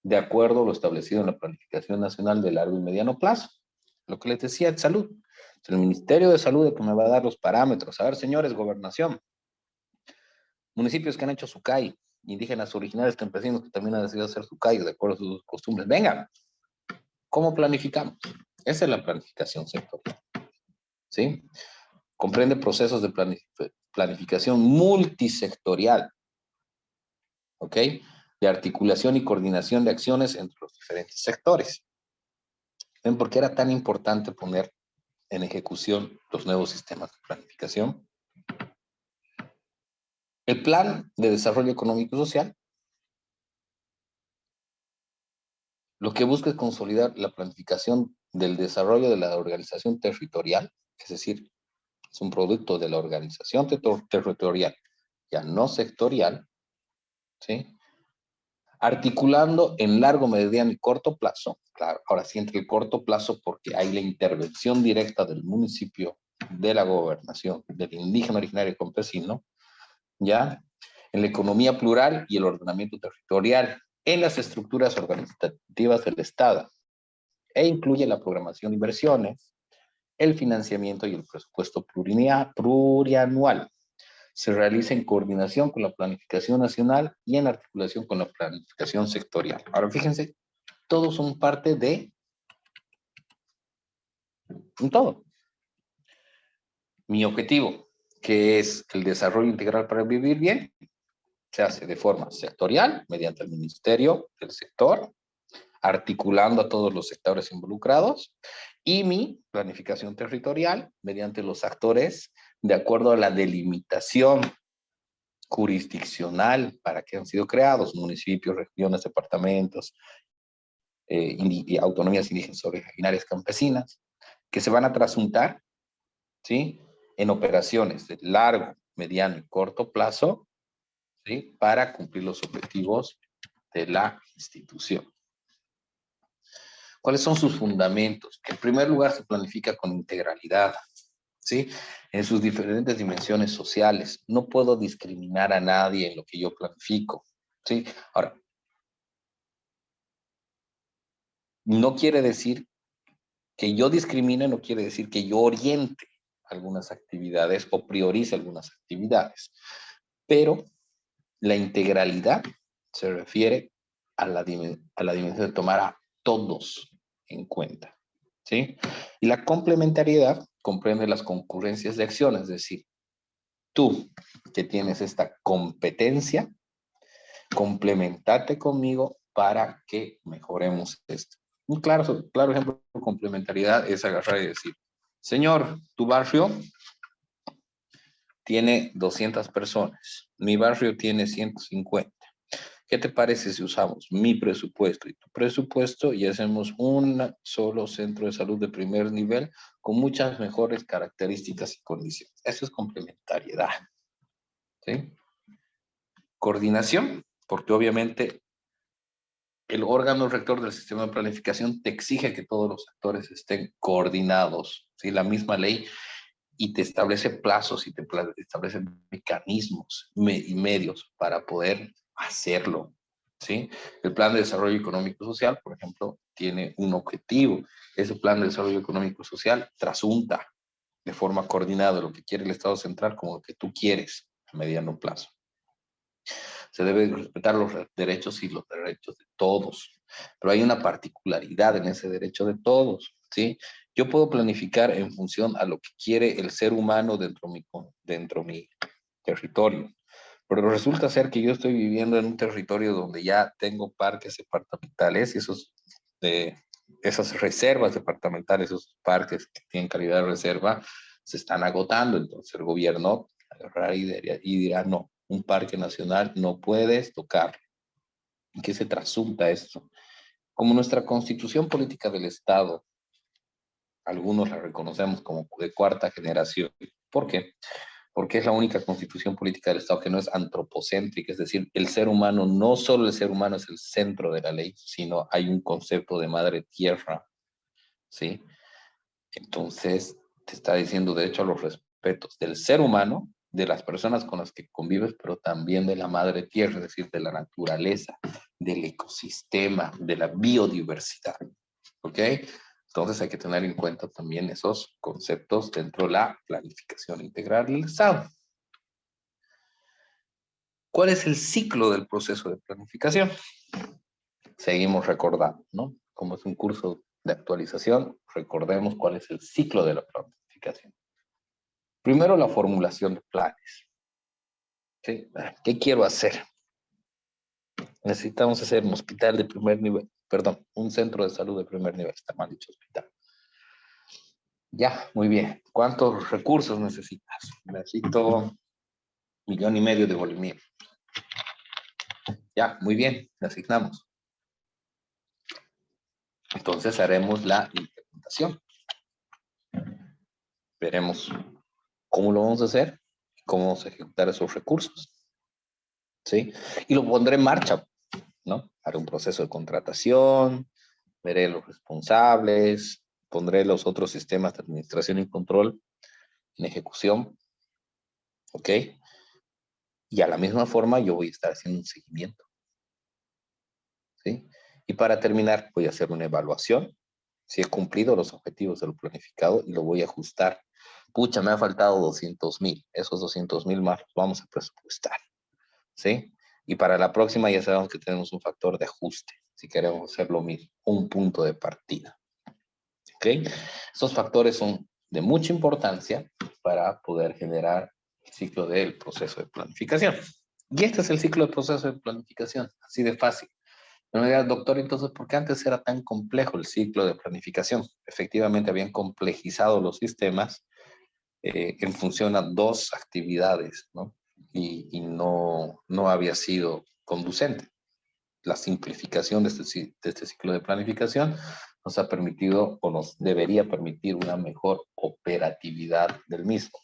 de acuerdo a lo establecido en la Planificación Nacional de Largo y Mediano Plazo. Lo que les decía de salud. El Ministerio de Salud es el que me va a dar los parámetros. A ver, señores, gobernación, municipios que han hecho su CAI, indígenas originales, campesinos que también han decidido hacer su CAI de acuerdo a sus costumbres. Venga, ¿cómo planificamos? Esa es la planificación sectorial, ¿sí? Comprende procesos de planificación multisectorial, ¿ok? De articulación y coordinación de acciones entre los diferentes sectores. ¿Ven por qué era tan importante poner en ejecución los nuevos sistemas de planificación? El Plan de Desarrollo Económico y Social lo que busca es consolidar la planificación del desarrollo de la organización territorial, es decir, es un producto de la organización territorial, ya no sectorial, ¿sí? Articulando en largo, mediano y corto plazo. Claro, ahora sí entre el corto plazo porque hay la intervención directa del municipio, de la gobernación, del indígena originario y campesino, ¿ya? En la economía plural y el ordenamiento territorial, en las estructuras organizativas del Estado, e incluye la programación de inversiones, el financiamiento y el presupuesto plurianual. Se realiza en coordinación con la planificación nacional y en articulación con la planificación sectorial. Ahora fíjense, todos son parte de un todo. Mi objetivo, que es el desarrollo integral para vivir bien, se hace de forma sectorial, mediante el ministerio del sector, articulando a todos los sectores involucrados, y mi planificación territorial, mediante los actores, de acuerdo a la delimitación jurisdiccional para que han sido creados, municipios, regiones, departamentos, autonomías indígenas originarias campesinas, que se van a trasuntar, ¿sí? En operaciones de largo, mediano y corto plazo, ¿sí? Para cumplir los objetivos de la institución. ¿Cuáles son sus fundamentos? En primer lugar, se planifica con integralidad, ¿sí? En sus diferentes dimensiones sociales. No puedo discriminar a nadie en lo que yo planifico, ¿sí? Ahora, no quiere decir que yo discrimine, no quiere decir que yo oriente algunas actividades o priorice algunas actividades, pero la integralidad se refiere a la dimensión de tomar a todos en cuenta, ¿sí? Y la complementariedad comprende las concurrencias de acciones, es decir, tú que tienes esta competencia, complementate conmigo para que mejoremos esto. Un claro ejemplo de complementariedad es agarrar y decir, señor, tu barrio tiene 200 personas, mi barrio tiene 150. ¿Qué te parece si usamos mi presupuesto y tu presupuesto y hacemos un solo centro de salud de primer nivel con muchas mejores características y condiciones? Eso es complementariedad, ¿sí? Coordinación, porque obviamente el órgano rector del sistema de planificación te exige que todos los actores estén coordinados, ¿sí? La misma ley y te establece plazos y te establece mecanismos y medios para poder hacerlo, ¿sí? El Plan de Desarrollo Económico y Social, por ejemplo, tiene un objetivo. Ese Plan de Desarrollo Económico y Social trasunta de forma coordinada lo que quiere el Estado central como lo que tú quieres a mediano plazo. Se deben respetar los derechos y los derechos de todos, pero hay una particularidad en ese derecho de todos, ¿sí? Yo puedo planificar en función a lo que quiere el ser humano dentro de mi territorio, pero resulta ser que yo estoy viviendo en un territorio donde ya tengo parques departamentales y esas reservas departamentales, esos parques que tienen calidad de reserva, se están agotando. Entonces el gobierno agarrará y dirá, no, un parque nacional no puedes tocar. ¿En qué se trasunta esto? Como nuestra constitución política del Estado, algunos la reconocemos como de cuarta generación. ¿Por qué? Porque es la única constitución política del Estado que no es antropocéntrica, es decir, el ser humano, no solo el ser humano es el centro de la ley, sino hay un concepto de madre tierra, ¿sí? Entonces, te está diciendo, de hecho, a los respetos del ser humano, de las personas con las que convives, pero también de la madre tierra, es decir, de la naturaleza, del ecosistema, de la biodiversidad. ¿Ok? Entonces hay que tener en cuenta también esos conceptos dentro de la planificación integral del Estado. ¿Cuál es el ciclo del proceso de planificación? Seguimos recordando, ¿no? Como es un curso de actualización, recordemos cuál es el ciclo de la planificación. Primero, la formulación de planes. ¿Sí? ¿Qué quiero hacer? Necesitamos hacer un hospital de primer nivel, perdón, un centro de salud de primer nivel, está mal dicho hospital. Ya, muy bien. ¿Cuántos recursos necesitas? Necesito 1,5 millones de bolivianos. Ya, muy bien, le asignamos. Entonces haremos la implementación. Veremos cómo lo vamos a hacer, cómo vamos a ejecutar esos recursos. ¿Sí? Y lo pondré en marcha, ¿no? Haré un proceso de contratación, veré los responsables, pondré los otros sistemas de administración y control en ejecución, ¿ok? Y a la misma forma yo voy a estar haciendo un seguimiento, ¿sí? Y para terminar voy a hacer una evaluación, si he cumplido los objetivos de lo planificado y lo voy a ajustar. Pucha, me ha faltado 200,000, esos 200,000 más los vamos a presupuestar, ¿sí? Y para la próxima ya sabemos que tenemos un factor de ajuste, si queremos hacer lo mismo, un punto de partida, ¿ok? Estos factores son de mucha importancia para poder generar el ciclo del proceso de planificación. Y este es el ciclo del proceso de planificación, así de fácil. No me digas, doctor, entonces, ¿por qué antes era tan complejo el ciclo de planificación? Efectivamente, habían complejizado los sistemas en función a 2 actividades, ¿no? Y no había sido conducente. La simplificación de este ciclo de planificación nos ha permitido o nos debería permitir una mejor operatividad del mismo.